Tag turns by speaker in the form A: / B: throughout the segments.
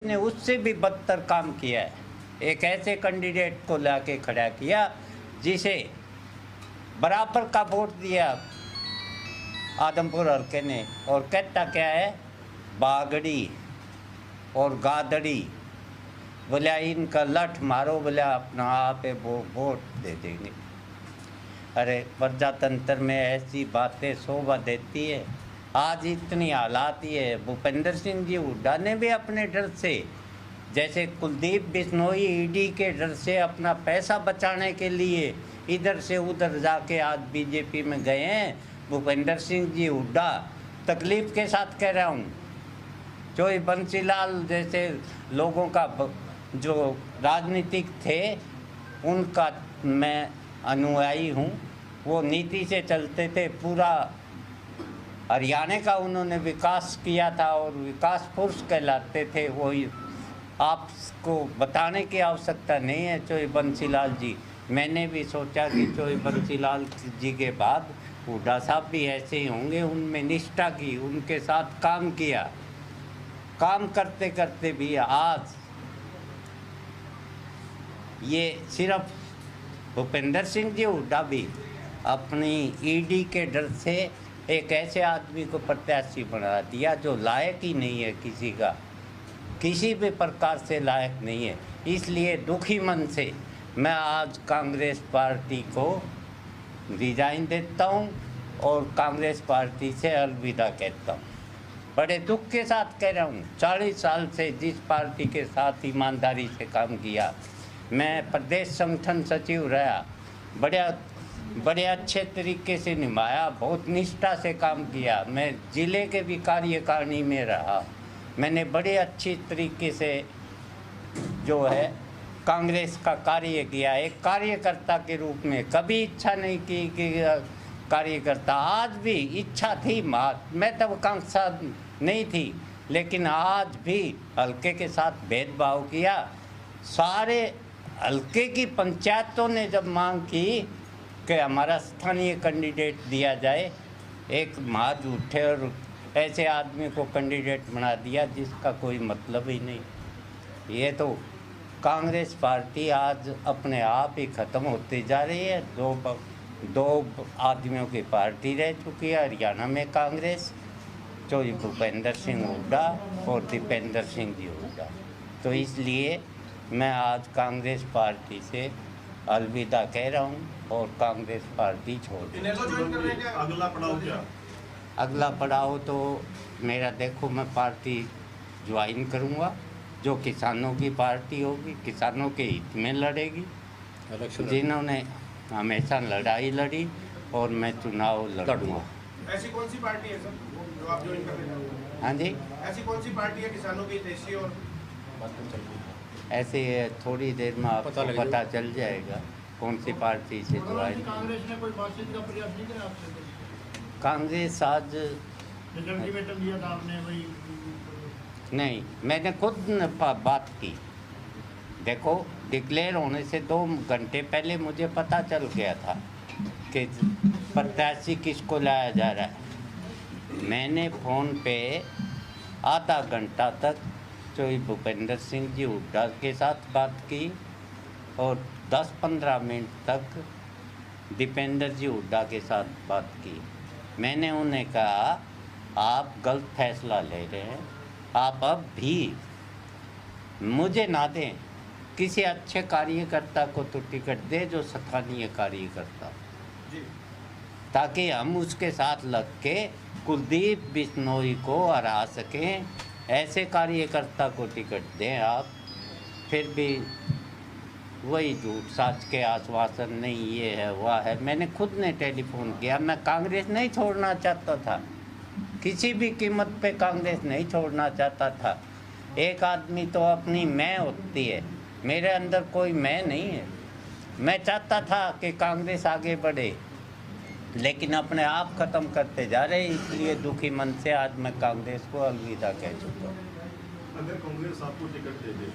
A: ने उससे भी बदतर काम किया है। एक ऐसे कैंडिडेट को लाके खड़ा किया जिसे बराबर का वोट दिया आदमपुर हल्के ने, और कहता क्या है, बागड़ी और गादड़ी, बोला इनका लठ मारो, बोला अपना आप वो वोट दे देंगे। अरे प्रजातंत्र में ऐसी बातें शोभा देती है। आज इतनी हालात ही है। भूपेंद्र सिंह जी हुड्डा ने भी अपने डर से, जैसे कुलदीप बिश्नोई ईडी के डर से अपना पैसा बचाने के लिए इधर से उधर जाके आज बीजेपी में गए हैं। भूपेंद्र सिंह जी हुड्डा, तकलीफ के साथ कह रहा हूँ, जो बंसीलाल जैसे लोगों का जो राजनीतिक थे उनका मैं अनुयायी हूँ। वो नीति से चलते थे। पूरा हरियाणा का उन्होंने विकास किया था और विकास पुरुष कहलाते थे। वो आपको बताने की आवश्यकता नहीं है। चोई बंसीलाल जी, मैंने भी सोचा कि चोई बंसीलाल जी के बाद हुड्डा साहब भी ऐसे ही होंगे। उनमें निष्ठा की, उनके साथ काम किया। काम करते करते भी आज ये सिर्फ भूपेंद्र सिंह जी हुड्डा भी अपनी ईडी के डर से एक ऐसे आदमी को प्रत्याशी बना दिया जो लायक ही नहीं है, किसी का किसी भी प्रकार से लायक नहीं है। इसलिए दुखी मन से मैं आज कांग्रेस पार्टी को रिजाइन देता हूं और कांग्रेस पार्टी से अलविदा कहता हूं। बड़े दुख के साथ कह रहा हूं। 40 साल से जिस पार्टी के साथ ईमानदारी से काम किया, मैं प्रदेश संगठन सचिव रहा, बड़े अच्छे तरीके से निभाया, बहुत निष्ठा से काम किया। मैं ज़िले के भी कार्यकारिणी में रहा। मैंने बड़े अच्छी तरीके से जो है कांग्रेस का कार्य किया। एक कार्यकर्ता के रूप में कभी इच्छा नहीं की कि कार्यकर्ता, आज भी इच्छा थी, महत्वाकांक्षा नहीं थी, लेकिन आज भी हल्के के साथ भेदभाव किया। सारे हल्के की पंचायतों ने जब मांग की कि हमारा स्थानीय कैंडिडेट दिया जाए, एक माज उठे और ऐसे आदमी को कैंडिडेट बना दिया जिसका कोई मतलब ही नहीं। ये तो कांग्रेस पार्टी आज अपने आप ही ख़त्म होती जा रही है। दो आदमियों की पार्टी रह चुकी है हरियाणा में कांग्रेस, जो भूपेंद्र सिंह हुड्डा और दीपेंद्र सिंह जी हुड्डा। तो इसलिए मैं आज कांग्रेस पार्टी से अलविदा कह रहा हूँ और कांग्रेस पार्टी छोड़ दूँ।
B: अगला पड़ाव क्या?
A: अगला पड़ाव तो मेरा, देखो, मैं पार्टी ज्वाइन करूँगा जो किसानों की पार्टी होगी, किसानों के हित में लड़ेगी, जिन्होंने हमेशा लड़ाई लड़ी, और मैं चुनाव लड़ूंगा।
B: ऐसी कौन सी पार्टी है सर जो आप ज्वाइन करने जा रहे हैं?
A: हाँ जी,
B: ऐसी कौन सी पार्टी है किसानों की देशी? और
A: ऐसे थोड़ी देर में आपको पता चल जाएगा कौन सी पार्टी से ज्वाइन।
B: कांग्रेस ने कोई बातचीत का प्रयास नहीं किया आपसे?
A: कांग्रेस आज
B: अल्टीमेटम दिया था आपने, वही
A: नहीं, मैंने खुद बात की। देखो, डिक्लेयर होने से 2 घंटे पहले मुझे पता चल गया था कि प्रत्याशी किसको लाया जा रहा है। मैंने फ़ोन पे आधा घंटा तक चोई भूपेंद्र सिंह जी हुड्डा के साथ बात की और 10-15 मिनट तक दीपेंद्र जी हुड्डा के साथ बात की। मैंने उन्हें कहा, आप गलत फैसला ले रहे हैं। आप अब भी मुझे ना दें, किसी अच्छे कार्यकर्ता को तो टिकट दे जो स्थानीय कार्यकर्ता, ताकि हम उसके साथ लग के कुलदीप बिश्नोई को हरा सकें। ऐसे कार्यकर्ता को टिकट दें आप। फिर भी वही झूठ साच के आश्वासन, नहीं ये है वह है। मैंने खुद ने टेलीफोन किया। मैं कांग्रेस नहीं छोड़ना चाहता था, किसी भी कीमत पे कांग्रेस नहीं छोड़ना चाहता था। एक आदमी तो अपनी मैं होती है, मेरे अंदर कोई मैं नहीं है। मैं चाहता था कि कांग्रेस आगे बढ़े, लेकिन अपने आप ख़त्म करते जा रहे। इसलिए दुखी मन से आज मैं कांग्रेस को अलविदा कह चुका हूँ।
B: अगर कांग्रेस आपको टिकट दे दे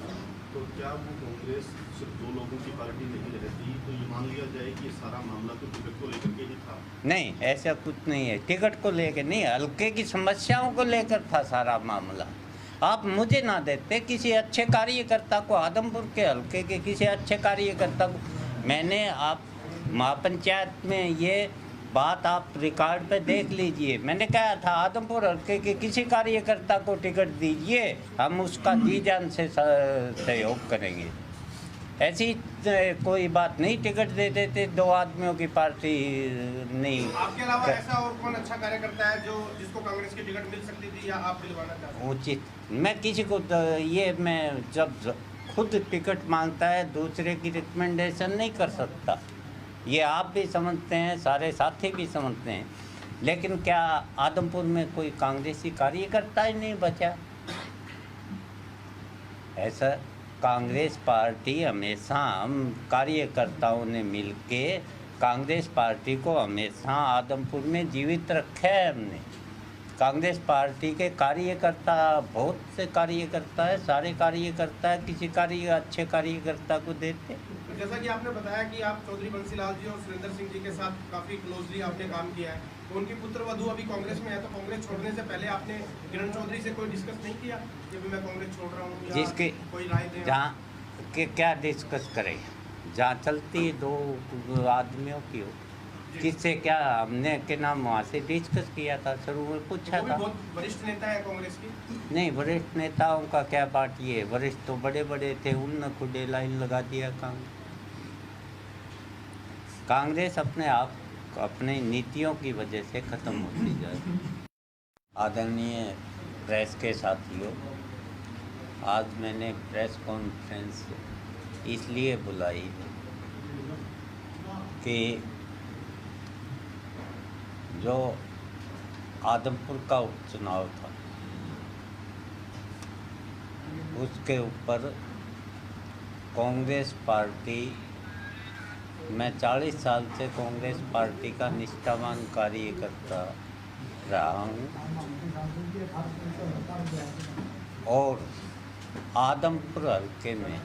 B: तो क्या वो कांग्रेस सिर्फ 2 लोगों की पार्टी नहीं रहती? तो ये मान लिया जाए कि सारा मामला तो टिकट को लेकर के ही था?
A: नहीं, ऐसा कुछ नहीं है। टिकट को लेकर नहीं, हल्के की समस्याओं को लेकर था सारा मामला। आप मुझे ना देते किसी अच्छे कार्यकर्ता को, आदमपुर के हल्के के किसी अच्छे कार्यकर्ता को। मैंने आप महापंचायत में ये बात आप रिकॉर्ड पे देख लीजिए, मैंने कहा था आदमपुर हल्के के किसी कार्यकर्ता को टिकट दीजिए, हम उसका जी जान से सहयोग करेंगे। ऐसी कोई बात नहीं, टिकट दे देते, दो आदमियों की पार्टी नहीं।
C: आपके अलावा ऐसा और कौन अच्छा कार्यकर्ता है जो जिसको कांग्रेस की टिकट मिल सकती थी या आप दिलवाना चाहते हैं?
A: उचित, मैं किसी को ये मैं जब खुद टिकट मांगता है दूसरे की रिकमेंडेशन नहीं कर सकता, ये आप भी समझते हैं, सारे साथी भी समझते हैं। लेकिन क्या आदमपुर में कोई कांग्रेसी कार्यकर्ता ही नहीं बचा? ऐसा कांग्रेस पार्टी हमेशा, हम कार्यकर्ताओं ने मिलके कांग्रेस पार्टी को हमेशा आदमपुर में जीवित रखा है हमने। कांग्रेस पार्टी के कार्यकर्ता, बहुत से कार्यकर्ता है, सारे कार्यकर्ता है, किसी अच्छे कार्यकर्ता को देते।
C: तो जैसा कि आपने बताया कि आप चौधरी बंसीलाल जी और सुरेंद्र सिंह जी के साथ काफ़ी क्लोजली आपने काम किया है, तो उनकी पुत्र वधू अभी कांग्रेस में है, तो कांग्रेस छोड़ने से पहले आपने किरण चौधरी से कोई डिस्कस नहीं किया कि अभी मैं कांग्रेस छोड़ रहा हूँ,
A: जिसके
C: कोई राय दें?
A: जहाँ के क्या डिस्कस करें, जहाँ चलती है दो आदमियों की हो, किससे क्या हमने के नाम वहाँ से डिस्कस किया था, शुरू में पूछा
C: वो भी
A: था।
C: बहुत वरिष्ठ नेता है कांग्रेस की।
A: नहीं, वरिष्ठ नेताओं का क्या बात, ये वरिष्ठ तो बड़े बड़े थे, उनने खुदे लाइन लगा दिया। कांग्रेस अपने आप अपने नीतियों की वजह से ख़त्म होती जाए। आदरणीय प्रेस के साथियों, आज मैंने प्रेस कॉन्फ्रेंस इसलिए बुलाई कि जो आदमपुर का उपचुनाव था उसके ऊपर कांग्रेस पार्टी, मैं 40 साल से कांग्रेस पार्टी का निष्ठावान कार्यकर्ता रहा हूँ और आदमपुर हल्के में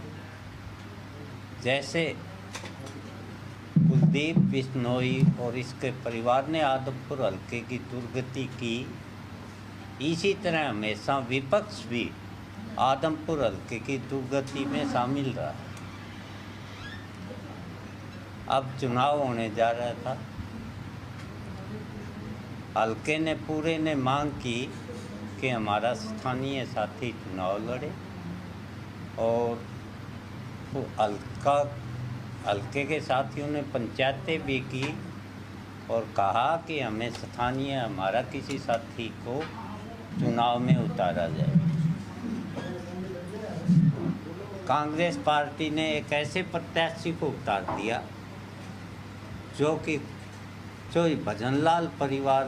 A: जैसे कुलदीप बिश्नोई और इसके परिवार ने आदमपुर हल्के की दुर्गति की, इसी तरह हमेशा विपक्ष भी आदमपुर हल्के की दुर्गति में शामिल रहा। अब चुनाव होने जा रहा था, हल्के ने पूरे ने मांग की कि हमारा स्थानीय साथी चुनाव लड़े और हल्के के साथियों ने पंचायतें भी की और कहा कि हमें स्थानीय हमारा किसी साथी को चुनाव में उतारा जाए। कांग्रेस पार्टी ने एक ऐसे प्रत्याशी को उतार दिया जो भजनलाल परिवार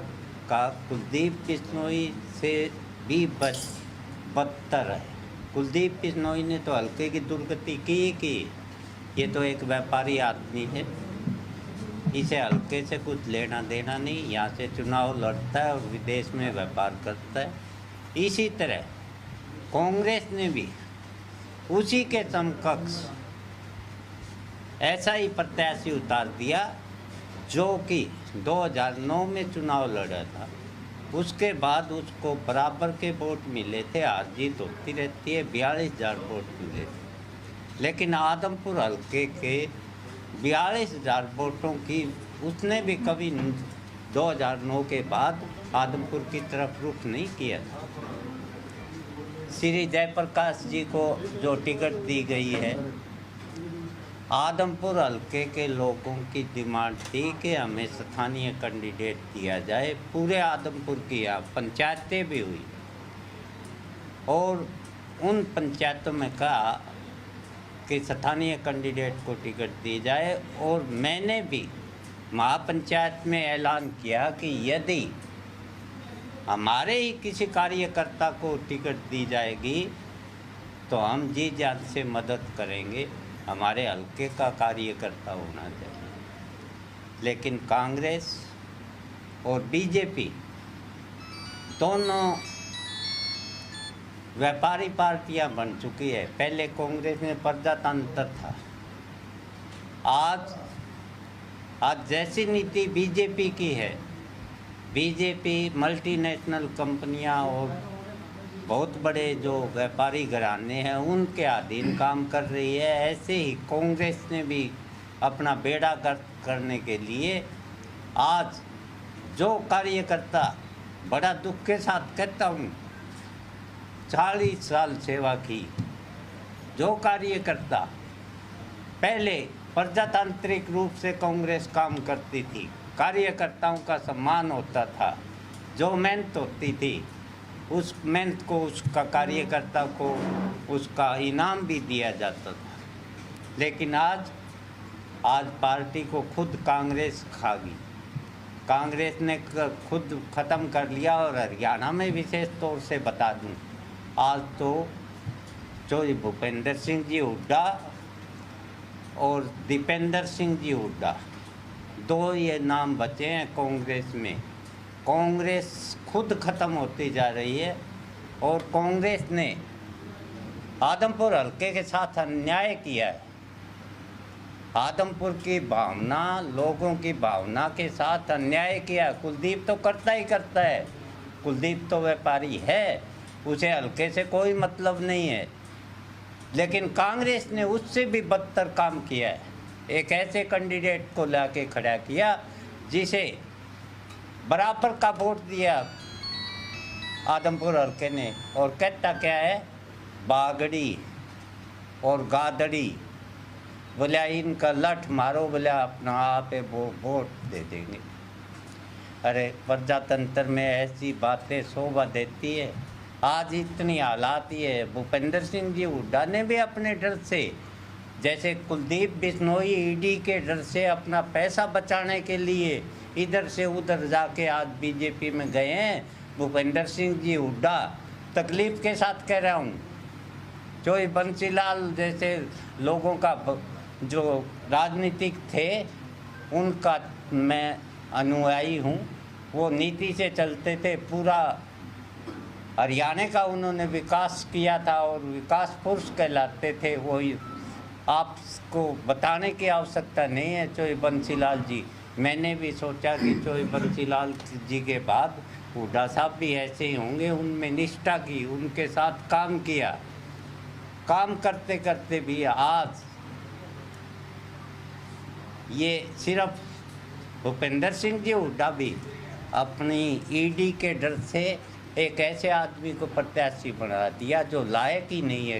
A: का कुलदीप बिश्नोई से भी बदतर है। कुलदीप बिश्नोई ने तो हल्के की दुर्गति की। ये तो एक व्यापारी आदमी है, इसे हल्के से कुछ लेना देना नहीं, यहाँ से चुनाव लड़ता है और विदेश में व्यापार करता है। इसी तरह कांग्रेस ने भी उसी के समकक्ष ऐसा ही प्रत्याशी उतार दिया जो कि 2009 में चुनाव लड़ा था। उसके बाद उसको बराबर के वोट मिले थे, हार जीत होती रहती है, 42,000 वोट मिले थे। लेकिन आदमपुर हल्के के 42,000 वोटों की उसने भी कभी 2009 के बाद आदमपुर की तरफ रुख नहीं किया। श्री जयप्रकाश जी को जो टिकट दी गई है, आदमपुर हल्के के लोगों की डिमांड थी कि हमें स्थानीय कैंडिडेट दिया जाए। पूरे आदमपुर की यहाँ पंचायतें भी हुई और उन पंचायतों में कहा कि स्थानीय कैंडिडेट को टिकट दी जाए और मैंने भी महापंचायत में ऐलान किया कि यदि हमारे ही किसी कार्यकर्ता को टिकट दी जाएगी तो हम जी जान से मदद करेंगे, हमारे हल्के का कार्यकर्ता होना चाहिए। लेकिन कांग्रेस और बीजेपी दोनों व्यापारी पार्टियां बन चुकी है। पहले कांग्रेस में प्रजातंत्र था, आज जैसी नीति बीजेपी की है, बीजेपी मल्टीनेशनल कंपनियां और बहुत बड़े जो व्यापारी घराने हैं उनके अधीन काम कर रही है। ऐसे ही कांग्रेस ने भी अपना बेड़ा गर्क करने के लिए आज जो कार्यकर्ता, बड़ा दुख के साथ कहता हूँ, 40 साल सेवा की, जो कार्यकर्ता पहले प्रजातांत्रिक रूप से कांग्रेस काम करती थी, कार्यकर्ताओं का सम्मान होता था, जो मेहनत होती थी उस मेहनत को, उसका कार्यकर्ता को उसका इनाम भी दिया जाता था। लेकिन आज पार्टी को खुद कांग्रेस खा गई। कांग्रेस ने खुद ख़त्म कर लिया। और हरियाणा में विशेष तौर से बता दूं, आज तो जो भूपेंद्र सिंह जी हुड्डा और दीपेंद्र सिंह जी हुड्डा, दो ये नाम बचे हैं कांग्रेस में। कांग्रेस खुद ख़त्म होती जा रही है और कांग्रेस ने आदमपुर हल्के के साथ अन्याय किया है। आदमपुर की भावना, लोगों की भावना के साथ अन्याय किया। कुलदीप तो करता ही करता है, कुलदीप तो व्यापारी है, उसे हल्के से कोई मतलब नहीं है। लेकिन कांग्रेस ने उससे भी बदतर काम किया है। एक ऐसे कैंडिडेट को लाके खड़ा किया जिसे बराबर का वोट दिया आदमपुर हल्के ने, और कहता क्या है, बागड़ी और गादड़ी, बोला इनका लठ मारो, बोला अपना आप वो वोट दे देंगे। अरे प्रजातंत्र में ऐसी बातें शोभा देती है। आज इतनी हालात ये है। भूपेंद्र सिंह जी हुड्डा ने भी अपने डर से, जैसे कुलदीप बिश्नोई ईडी के डर से अपना पैसा बचाने के लिए इधर से उधर जाके आज बीजेपी में गए हैं। भूपेंद्र सिंह जी हुड्डा, तकलीफ़ के साथ कह रहा हूँ, जो बंसीलाल जैसे लोगों का जो राजनीतिक थे उनका मैं अनुयायी हूँ। वो नीति से चलते थे, पूरा हरियाणा का उन्होंने विकास किया था और विकास पुरुष कहलाते थे। वही आपको बताने की आवश्यकता नहीं है। चोई बंसीलाल जी, मैंने भी सोचा कि चोई बंसीलाल जी के बाद हुड्डा साहब भी ऐसे ही होंगे। उनमें निष्ठा की, उनके साथ काम किया, काम करते करते भी आज ये सिर्फ भूपेंद्र सिंह जी हुड्डा भी अपनी ईडी के डर से एक ऐसे आदमी को प्रत्याशी बना दिया जो लायक ही नहीं है,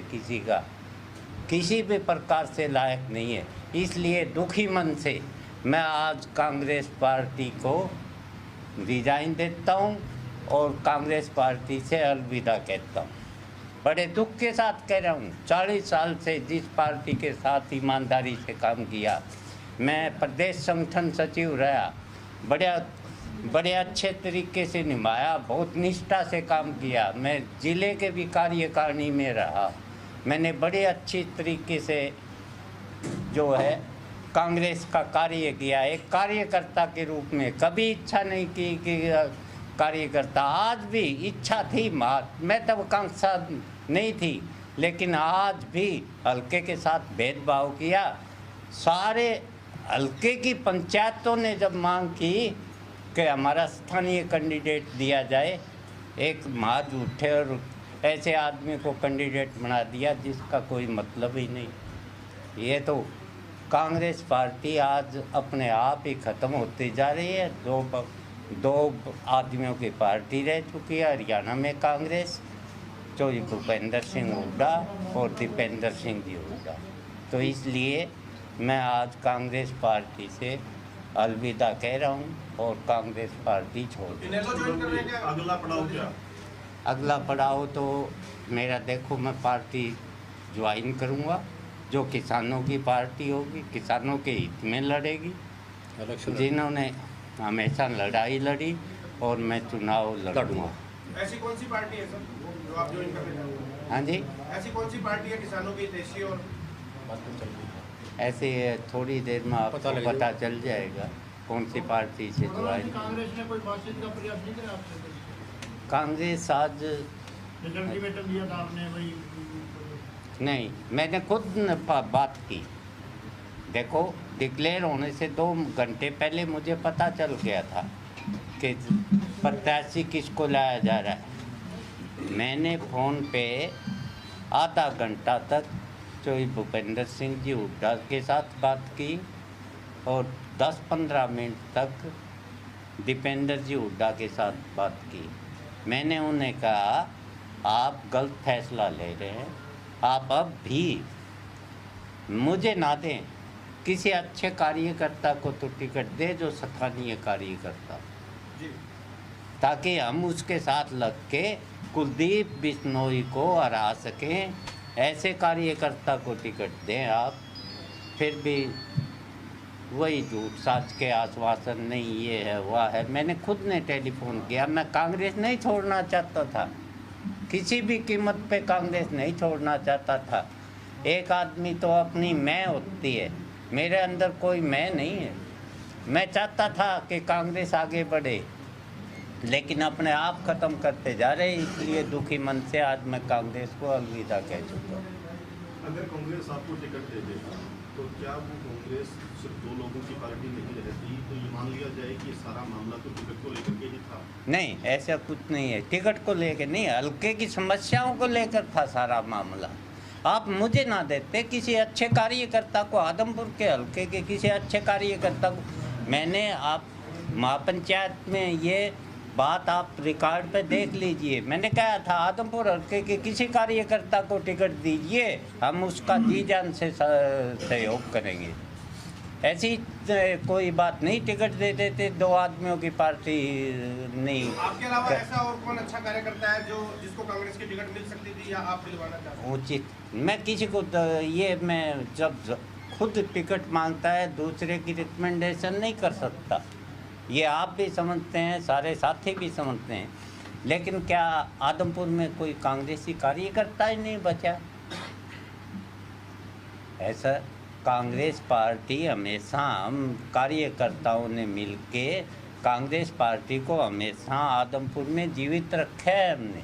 A: किसी भी प्रकार से लायक नहीं है। इसलिए दुखी मन से मैं आज कांग्रेस पार्टी को रिजाइन देता हूं और कांग्रेस पार्टी से अलविदा कहता हूं। बड़े दुख के साथ कह रहा हूं। 40 साल से जिस पार्टी के साथ ईमानदारी से काम किया, मैं प्रदेश संगठन सचिव रहा, बड़े अच्छे तरीके से निभाया, बहुत निष्ठा से काम किया। मैं ज़िले के भी कार्यकारिणी में रहा, मैंने बड़े अच्छी तरीके से जो है कांग्रेस का कार्य किया। एक कार्यकर्ता के रूप में कभी इच्छा नहीं की कि कार्यकर्ता, आज भी इच्छा थी, मैं तब आकांक्षा नहीं थी, लेकिन आज भी हल्के के साथ भेदभाव किया। सारे हल्के की पंचायतों ने जब मांग की कि हमारा स्थानीय कैंडिडेट दिया जाए, एक महाज उठे और ऐसे आदमी को कैंडिडेट बना दिया जिसका कोई मतलब ही नहीं। ये तो कांग्रेस पार्टी आज अपने आप ही ख़त्म होती जा रही है। दो आदमियों की पार्टी रह चुकी है हरियाणा में कांग्रेस, जो भूपेंद्र सिंह हुड्डा और दीपेंद्र सिंह जी हुड्डा। तो इसलिए मैं आज कांग्रेस पार्टी से अलविदा कह रहा हूँ और कांग्रेस पार्टी छोड़ दी।
B: अगला पड़ाव क्या?
A: अगला पड़ाव तो मेरा, देखो, मैं पार्टी ज्वाइन करूँगा जो किसानों की पार्टी होगी, किसानों के हित में लड़ेगी, जिन्होंने हमेशा लड़ाई लड़ी, और मैं चुनाव लड़ूंगा।
C: ऐसी कौन सी पार्टी है सर जो आप ज्वाइन करना चाहते हैं?
A: हाँ जी,
C: ऐसी कौन सी पार्टी है किसानों की हितैषी? और
A: ऐसे थोड़ी देर में आपको पता चल जाएगा कौन सी पार्टी से ज्वाइन।
D: कांग्रेस ने कोई बातचीत का प्रयास नहीं किया आपसे?
A: कांग्रेस आज
D: अल्टीमेटम दिया था आपने भाई?
A: नहीं, मैंने खुद बात की। देखो, डिक्लेयर होने से 2 घंटे पहले मुझे पता चल गया था कि प्रत्याशी किसको लाया जा रहा है। मैंने फ़ोन पे आधा घंटा तक जो भूपेंद्र सिंह जी हुड्डा के साथ बात की और 10-15 मिनट तक दीपेंद्र जी हुड्डा के साथ बात की। मैंने उन्हें कहा आप गलत फैसला ले रहे हैं, आप अब भी मुझे ना दें, किसी अच्छे कार्यकर्ता को तो टिकट दे जो स्थानीय कार्यकर्ता,
C: जी
A: ताकि हम उसके साथ लग के कुलदीप बिश्नोई को हरा सकें। ऐसे कार्यकर्ता को टिकट दें आप। फिर भी वही झूठ साच के आश्वासन, नहीं ये है वह है। मैंने खुद ने टेलीफोन किया, मैं कांग्रेस नहीं छोड़ना चाहता था, किसी भी कीमत पे कांग्रेस नहीं छोड़ना चाहता था। एक आदमी तो अपनी मैं होती है, मेरे अंदर कोई मैं नहीं है। मैं चाहता था कि कांग्रेस आगे बढ़े, लेकिन अपने आप ख़त्म करते जा रहे, इसलिए दुखी मन से आज मैं कांग्रेस को अलविदा कह चुका हूँ।
B: अगर कांग्रेस आपको टिकट दे दे तो क्या वो कांग्रेस सिर्फ 2 लोगों की पार्टी नहीं रहती, तो ये मान लिया जाए कि सारा मामला तो टिकट को लेकर के ही था?
A: नहीं, ऐसा कुछ नहीं है। टिकट को लेकर नहीं, हल्के की समस्याओं को लेकर था सारा मामला। आप मुझे ना देते, किसी अच्छे कार्यकर्ता को, आदमपुर के हल्के के किसी अच्छे कार्यकर्ता को। मैंने आप महापंचायत में ये बात आप रिकॉर्ड पे देख लीजिए, मैंने कहा था आदमपुर हल्के के किसी कार्यकर्ता को टिकट दीजिए, हम उसका जी जान से सहयोग करेंगे। ऐसी कोई बात नहीं, टिकट दे देते 2 आदमियों की पार्टी नहीं।
C: आपके अलावा ऐसा और कौन अच्छा कार्यकर्ता है जो जिसको कांग्रेस की टिकट मिल सकती थी या आप दिलवाना चाहते हैं?
A: उचित, मैं किसी को ये मैं जब खुद टिकट मांगता है दूसरे की रिकमेंडेशन नहीं कर सकता। ये आप भी समझते हैं, सारे साथी भी समझते हैं, लेकिन क्या आदमपुर में कोई कांग्रेसी कार्यकर्ता ही नहीं बचा? ऐसा कांग्रेस पार्टी हमेशा, हम कार्यकर्ताओं ने मिलके कांग्रेस पार्टी को हमेशा आदमपुर में जीवित रखा है हमने।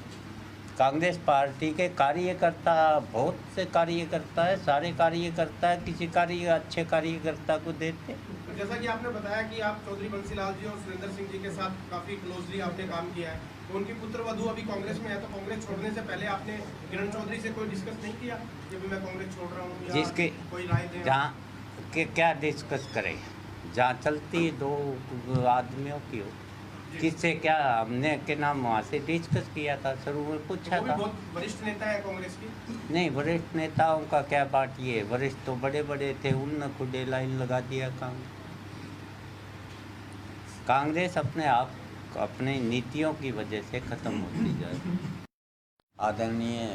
A: कांग्रेस पार्टी के कार्यकर्ता, बहुत से कार्यकर्ता है, सारे कार्यकर्ता है, किसी अच्छे कार्यकर्ता को देते।
C: तो जैसा कि आपने बताया कि आप चौधरी बंसीलाल जी और सुरेंद्र सिंह जी के साथ काफ़ी क्लोजली आपने काम किया है, तो उनकी पुत्र वधू अभी कांग्रेस में है, तो कांग्रेस छोड़ने से पहले आपने किरण चौधरी से कोई डिस्कस नहीं किया कि भी मैं कांग्रेस छोड़ रहा हूँ, या
A: जिसके
C: कोई राय दें?
A: जहाँ के क्या डिस्कस करें, जहाँ चलती 2 आदमियों की हो, किससे क्या हमने के नाम वहाँ से डिस्कस किया था, शुरू में पूछा
C: वो भी
A: था।
C: बहुत वरिष्ठ नेता है कांग्रेस की।
A: नहीं, वरिष्ठ नेताओं का क्या पार्टी है, वरिष्ठ तो बड़े बड़े थे, उनने खुद लाइन लगा दिया। कांग्रेस अपने आप, अपने नीतियों की वजह से ख़त्म होती जा रही है। आदरणीय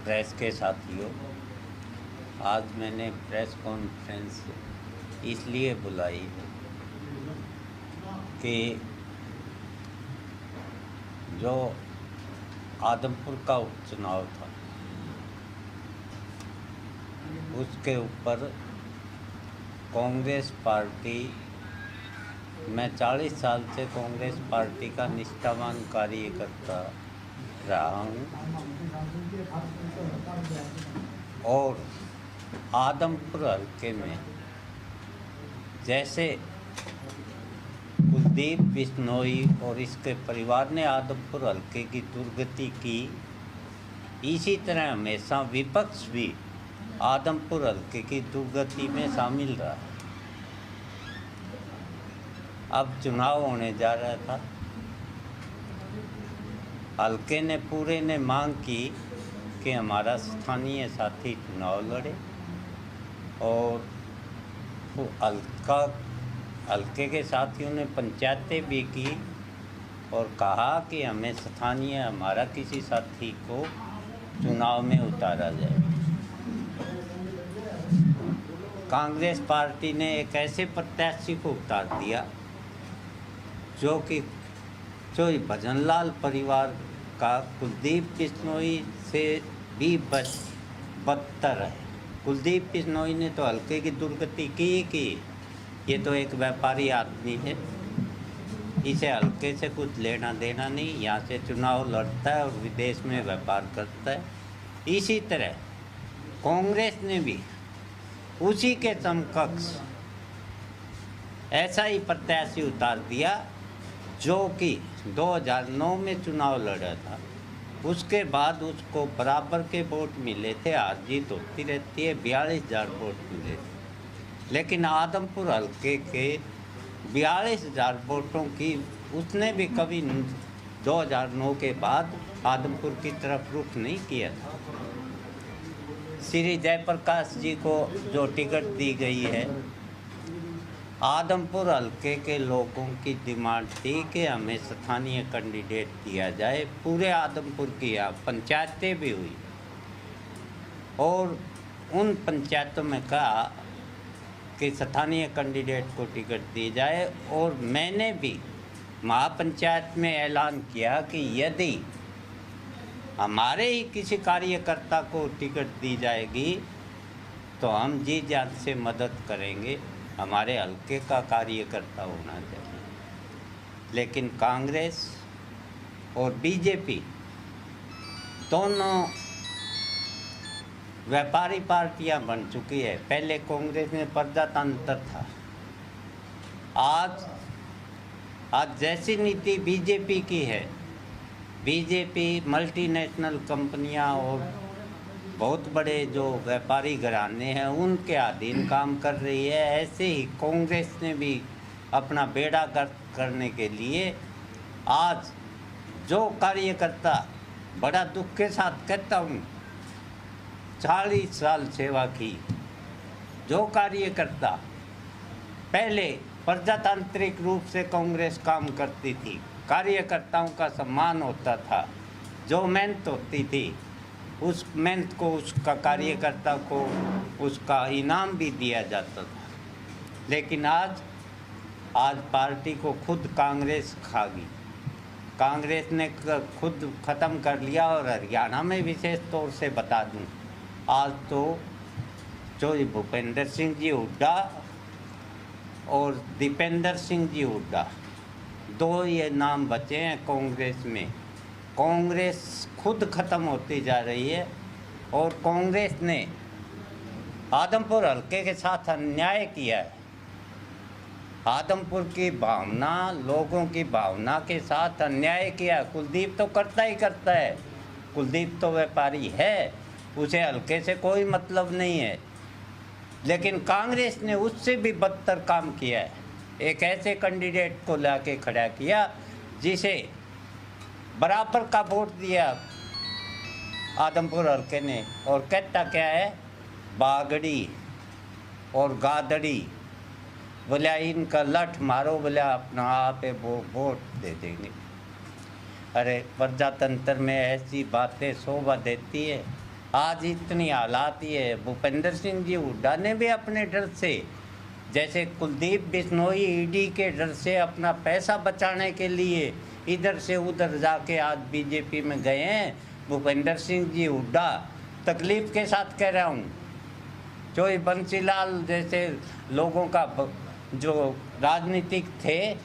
A: प्रेस के साथियों, आज मैंने प्रेस कॉन्फ्रेंस इसलिए बुलाई कि जो आदमपुर का उपचुनाव था, उसके ऊपर कांग्रेस पार्टी, मैं 40 साल से कांग्रेस पार्टी का निष्ठावान कार्यकर्ता रहा हूँ, और आदमपुर हल्के में जैसे कुलदीप बिश्नोई और इसके परिवार ने आदमपुर हल्के की दुर्गति की, इसी तरह हमेशा विपक्ष भी आदमपुर हल्के की दुर्गति में शामिल रहा। अब चुनाव होने जा रहा था, हल्के ने पूरे ने मांग की कि हमारा स्थानीय साथी चुनाव लड़े, और हल्के के साथियों ने पंचायतें भी की और कहा कि हमें स्थानीय, हमारा किसी साथी को चुनाव में उतारा जाए। कांग्रेस पार्टी ने एक ऐसे प्रत्याशी को उतार दिया जो भजनलाल परिवार का कुलदीप बिश्नोई से भी बदतर है। कुलदीप बिश्नोई ने तो हल्के की दुर्गति की। ये तो एक व्यापारी आदमी है, इसे हल्के से कुछ लेना देना नहीं, यहाँ से चुनाव लड़ता है और विदेश में व्यापार करता है। इसी तरह कांग्रेस ने भी उसी के समकक्ष ऐसा ही प्रत्याशी उतार दिया जो कि 2009 में चुनाव लड़ा था उसके बाद उसको बराबर के वोट मिले थे, हार जीत होती रहती है, 42,000 वोट मिले थे। लेकिन आदमपुर हल्के के 42,000 वोटों की उसने भी कभी 2009 के बाद आदमपुर की तरफ रुख नहीं किया था। श्री जयप्रकाश जी को जो टिकट दी गई है, आदमपुर हल्के के लोगों की डिमांड थी कि हमें स्थानीय कैंडिडेट दिया जाए। पूरे आदमपुर की यहाँ पंचायतें भी हुई और उन पंचायतों में कहा कि स्थानीय कैंडिडेट को टिकट दी जाए। और मैंने भी महापंचायत में ऐलान किया कि यदि हमारे ही किसी कार्यकर्ता को टिकट दी जाएगी तो हम जी जान से मदद करेंगे, हमारे हल्के का कार्यकर्ता होना चाहिए। लेकिन कांग्रेस और बीजेपी दोनों व्यापारी पार्टियां बन चुकी है। पहले कांग्रेस में प्रजातंत्र था, आज जैसी नीति बीजेपी की है, बीजेपी मल्टीनेशनल कंपनियां और बहुत बड़े जो व्यापारी घराने हैं उनके अधीन काम कर रही है। ऐसे ही कांग्रेस ने भी अपना बेड़ा गर्क करने के लिए आज जो कार्यकर्ता, बड़ा दुख के साथ कहता हूँ, 40 साल सेवा की, जो कार्यकर्ता पहले प्रजातांत्रिक रूप से कांग्रेस काम करती थी, कार्यकर्ताओं का सम्मान होता था, जो मेहनत होती थी उस मेहनत को, उसका कार्यकर्ता को उसका इनाम भी दिया जाता था। लेकिन आज पार्टी को खुद कांग्रेस खा गई। कांग्रेस ने खुद ख़त्म कर लिया। और हरियाणा में विशेष तौर से बता दूं, आज तो जो भूपेंद्र सिंह जी हुड्डा और दीपेंद्र सिंह जी हुड्डा, दो ये नाम बचे हैं कांग्रेस में। कांग्रेस खुद ख़त्म होती जा रही है और कांग्रेस ने आदमपुर हल्के के साथ अन्याय किया है। आदमपुर की भावना, लोगों की भावना के साथ अन्याय किया। कुलदीप तो करता ही करता है, कुलदीप तो व्यापारी है, उसे हल्के से कोई मतलब नहीं है। लेकिन कांग्रेस ने उससे भी बदतर काम किया है। एक ऐसे कैंडिडेट को लाके खड़ा किया जिसे बराबर का वोट दिया आदमपुर हल्के ने, और कहता क्या है, बागड़ी और गादड़ी, बोला इनका लठ मारो, बोला अपना आप वोट दे देंगे। अरे प्रजातंत्र में ऐसी बातें शोभा देती है। आज इतनी हालात ही है। भूपेंद्र सिंह जी हुड्डा ने भी अपने डर से, जैसे कुलदीप बिश्नोई ईडी के डर से अपना पैसा बचाने के लिए इधर से उधर जाके आज बीजेपी में गए हैं, भूपेंद्र सिंह जी हुड्डा तकलीफ़ के साथ कह रहा हूँ। चोई बंसीलाल जैसे लोगों का जो राजनीतिक थे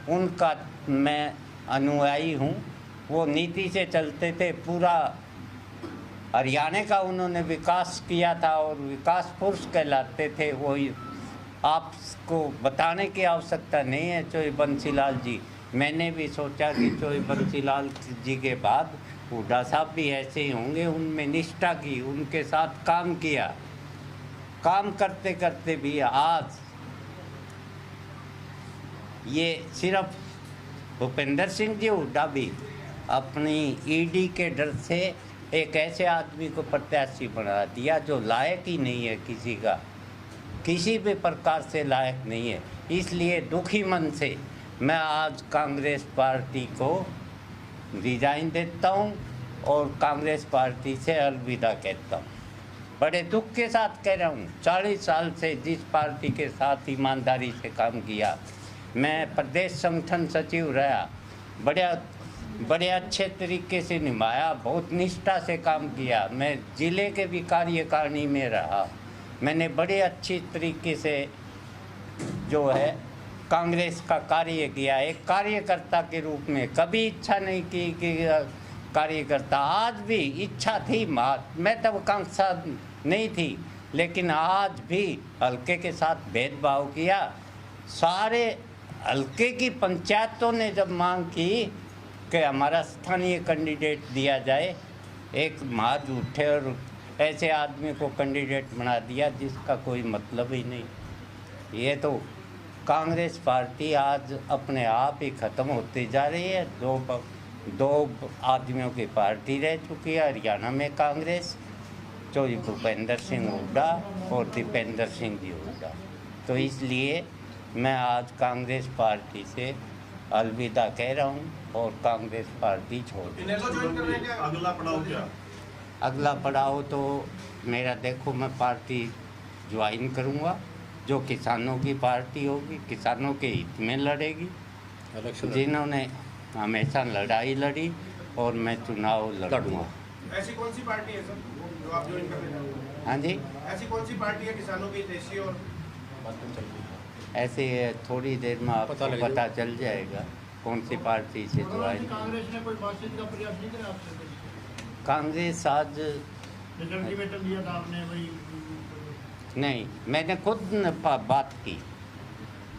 A: उनका मैं अनुयायी हूँ। वो नीति से चलते थे, पूरा हरियाणा का उन्होंने विकास किया था और विकास पुरुष कहलाते थे। वही आपको बताने की आवश्यकता नहीं है। चोई बंसीलाल जी, मैंने भी सोचा कि चोई बंसीलाल जी के बाद हुड्डा साहब भी ऐसे ही होंगे। उनमें निष्ठा की, उनके साथ काम किया, काम करते करते भी आज ये सिर्फ भूपेंद्र सिंह जी हुड्डा भी अपनी ईडी के डर से एक ऐसे आदमी को प्रत्याशी बना दिया जो लायक ही नहीं है, किसी भी प्रकार से लायक नहीं है। इसलिए दुखी मन से मैं आज कांग्रेस पार्टी को रिजाइन देता हूं और कांग्रेस पार्टी से अलविदा कहता हूं। बड़े दुख के साथ कह रहा हूं। 40 साल से जिस पार्टी के साथ ईमानदारी से काम किया, मैं प्रदेश संगठन सचिव रहा, बड़े अच्छे तरीके से निभाया, बहुत निष्ठा से काम किया। मैं ज़िले के भी कार्यकारिणी में रहा, मैंने बड़े अच्छी तरीके से जो है कांग्रेस का कार्य किया। एक कार्यकर्ता के रूप में कभी इच्छा नहीं की कि कार्यकर्ता, आज भी इच्छा थी, मैं तब आकांक्षा नहीं थी, लेकिन आज भी हल्के के साथ भेदभाव किया। सारे हल्के की पंचायतों ने जब मांग की कि हमारा स्थानीय कैंडिडेट दिया जाए। एक महाज उठे और ऐसे आदमी को कैंडिडेट बना दिया जिसका कोई मतलब ही नहीं। ये तो कांग्रेस पार्टी आज अपने आप ही ख़त्म होती जा रही है। दो आदमियों की पार्टी रह चुकी है हरियाणा में कांग्रेस, जो भूपेंद्र सिंह हुड्डा और दीपेंद्र सिंह जी हुड्डा। तो इसलिए मैं आज कांग्रेस पार्टी से अलविदा कह रहा हूँ और कांग्रेस पार्टी छोड़ दी।
C: इनको ज्वाइन करने का
B: अगला पड़ाव क्या?
A: अगला पड़ाव तो मेरा देखो, मैं पार्टी ज्वाइन करूँगा जो किसानों की पार्टी होगी, किसानों के हित में लड़ेगी, जिन्होंने हमेशा लड़ाई लड़ी, और मैं चुनाव लड़ूंगा।
C: ऐसी कौन सी पार्टी है सर जो आप ज्वाइन करने जा रहे हैं?
A: हाँ जी,
C: ऐसी कौन सी पार्टी है किसानों की देशी और
A: ऐसे थोड़ी देर में आपको पता चल जाएगा कौन सी पार्टी से ज्वाइन।
D: कांग्रेस ने कोई बातचीत का प्रयास नहीं किया आपसे?
A: कांग्रेस आज
D: अल्टीमेटम दिया था आपने वही?
A: नहीं, मैंने खुद बात की।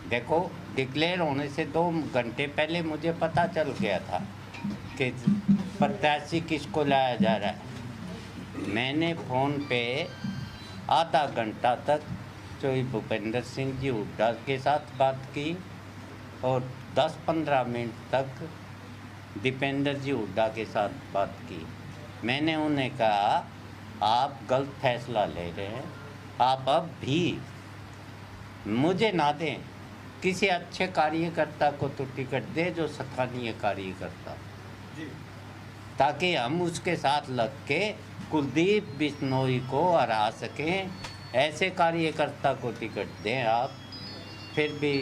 A: देखो, डिक्लेयर होने से 2 घंटे पहले मुझे पता चल गया था कि प्रत्याशी किसको लाया जा रहा है। मैंने फ़ोन पे आधा घंटा तक जो भूपेंद्र सिंह जी हुड्डा के साथ बात की और 10-15 मिनट तक दीपेंद्र जी हुड्डा के साथ बात की। मैंने उन्हें कहा, आप गलत फैसला ले रहे हैं, आप अब भी मुझे ना दें, किसी अच्छे कार्यकर्ता को तो टिकट दे जो स्थानीय कार्यकर्ता, ताकि हम उसके साथ लग के कुलदीप बिश्नोई को हरा सकें। ऐसे कार्यकर्ता को टिकट दें आप। फिर भी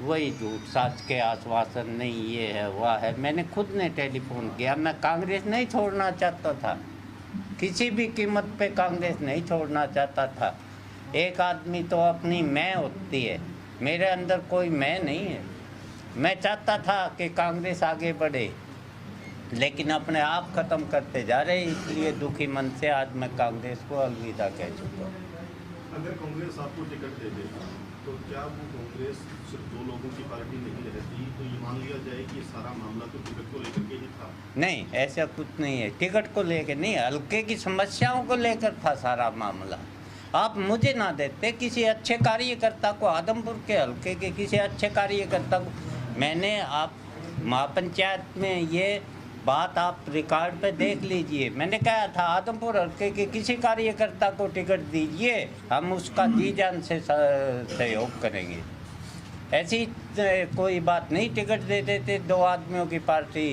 A: वही झूठ साच के आश्वासन, नहीं ये है वह है। मैंने खुद ने टेलीफोन किया, मैं कांग्रेस नहीं छोड़ना चाहता था, किसी भी कीमत पे कांग्रेस नहीं छोड़ना चाहता था। एक आदमी तो अपनी मैं होती है, मेरे अंदर कोई मैं नहीं है। मैं चाहता था कि कांग्रेस आगे बढ़े, लेकिन अपने आप ख़त्म करते जा रहे, इसलिए दुखी मन से आज मैं कांग्रेस को अलविदा कह चुका हूँ।
B: अगर कांग्रेस आपको टिकट दे दे तो क्या वो कांग्रेस सिर्फ 2 लोगों की पार्टी नहीं रहती? तो ये मान लिया जाए कि सारा मामला तो टिकट को लेकर के ही था?
A: नहीं, ऐसा कुछ नहीं है। टिकट को लेकर नहीं, हल्के की समस्याओं को लेकर था सारा मामला। आप मुझे ना देते, किसी अच्छे कार्यकर्ता को, आदमपुर के हल्के के किसी अच्छे कार्यकर्ता को। मैंने, आप महापंचायत में ये बात आप रिकॉर्ड पे देख लीजिए, मैंने कहा था आदमपुर हल्के के किसी कार्यकर्ता को टिकट दीजिए, हम उसका जी जान से सहयोग करेंगे। ऐसी कोई बात नहीं, टिकट दे देते 2 आदमियों की पार्टी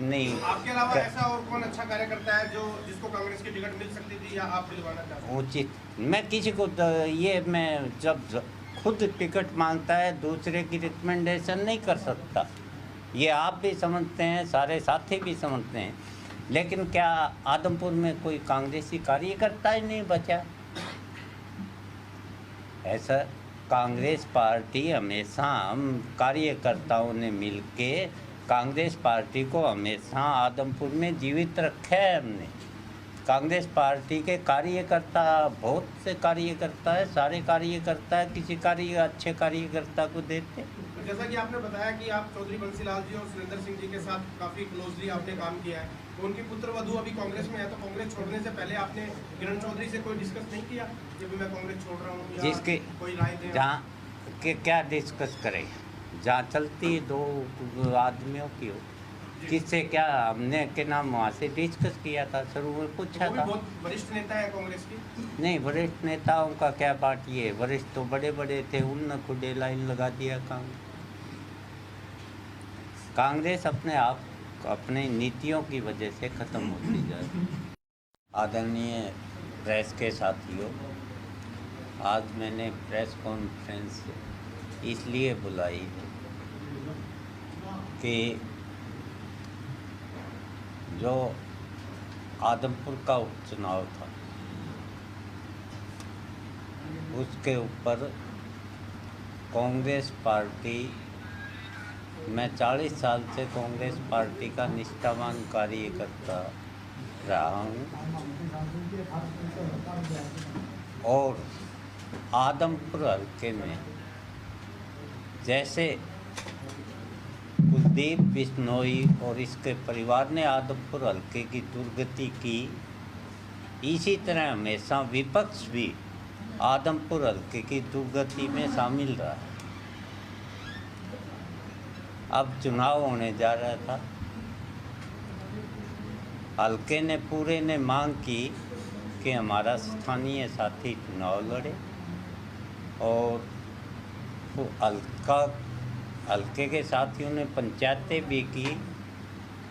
A: नहीं।
C: आपके अलावा ऐसा और कौन अच्छा कार्यकर्ता है जो जिसको कांग्रेस की टिकट मिल सकती थी या आप दिलवाना चाहते हैं?
A: उचित, मैं किसी को ये, मैं जब खुद टिकट मांगता है दूसरे की रिकमेंडेशन नहीं कर सकता। ये आप भी समझते हैं, सारे साथी भी समझते हैं। लेकिन क्या आदमपुर में कोई कांग्रेसी कार्यकर्ता ही नहीं बचा? ऐसा कांग्रेस पार्टी हमेशा, हम कार्यकर्ताओं ने मिलके कांग्रेस पार्टी को हमेशा आदमपुर में जीवित रखा है हमने। कांग्रेस पार्टी के कार्यकर्ता, बहुत से कार्यकर्ता है, सारे कार्यकर्ता है, किसी अच्छे कार्यकर्ता को देते।
C: तो जैसा कि आपने बताया कि आप चौधरी बंसीलाल जी और सुरेंद्र सिंह जी के साथ काफ़ी क्लोजली आपने काम किया है, तो उनकी पुत्र वधू अभी कांग्रेस में है, तो कांग्रेस छोड़ने से पहले आपने किरण चौधरी से कोई डिस्कस नहीं किया कि भी मैं कांग्रेस छोड़ रहा हूँ, या
A: जिसके
C: कोई राय दें?
A: जहाँ के क्या डिस्कस करें, जहाँ चलती 2 आदमियों की हो, किससे क्या हमने के नाम वहाँ से डिस्कस किया था, शुरू में पूछा
C: वो भी
A: था।
C: बहुत वरिष्ठ नेता है कांग्रेस की।
A: नहीं, वरिष्ठ नेताओं का क्या बात, ये वरिष्ठ तो बड़े बड़े थे, उनने खुदे लाइन लगा दिया। कांग्रेस अपने आप, अपने नीतियों की वजह से ख़त्म होती जा रही है। आदरणीय प्रेस के साथियों, आज मैंने प्रेस कॉन्फ्रेंस इसलिए बुलाई कि जो आदमपुर का उपचुनाव था, उसके ऊपर कांग्रेस पार्टी, मैं 40 साल से कांग्रेस पार्टी का निष्ठावान कार्यकर्ता रहा हूँ, और आदमपुर हल्के में जैसे कुलदीप बिश्नोई और इसके परिवार ने आदमपुर हल्के की दुर्गति की, इसी तरह हमेशा विपक्ष भी आदमपुर हल्के की दुर्गति में शामिल रहा है। अब चुनाव होने जा रहा था, हल्के ने पूरे ने मांग की कि हमारा स्थानीय साथी चुनाव लड़े, और वो हल्के के साथियों ने पंचायतें भी की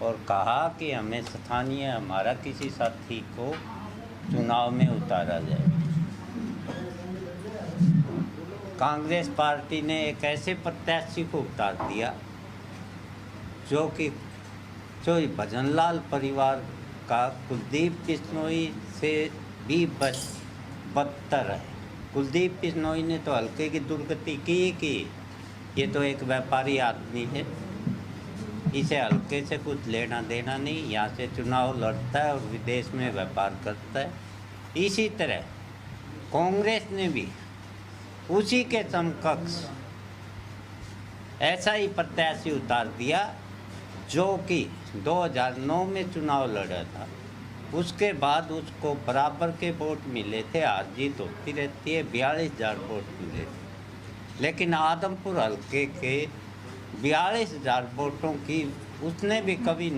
A: और कहा कि हमें स्थानीय हमारा किसी साथी को चुनाव में उतारा जाए। कांग्रेस पार्टी ने एक ऐसे प्रत्याशी को उतार दिया जो भजनलाल परिवार का कुलदीप बिश्नोई से भी बदतर है। कुलदीप बिश्नोई ने तो हल्के की दुर्गति की। ये तो एक व्यापारी आदमी है, इसे हल्के से कुछ लेना देना नहीं, यहाँ से चुनाव लड़ता है और विदेश में व्यापार करता है। इसी तरह कांग्रेस ने भी उसी के समकक्ष ऐसा ही प्रत्याशी उतार दिया जो कि 2009 में चुनाव लड़ा था। उसके बाद उसको बराबर के वोट मिले थे, हार जीत होती रहती है, 42,000 वोट मिले थे। लेकिन आदमपुर हल्के के 42,000 वोटों की उसने भी कभी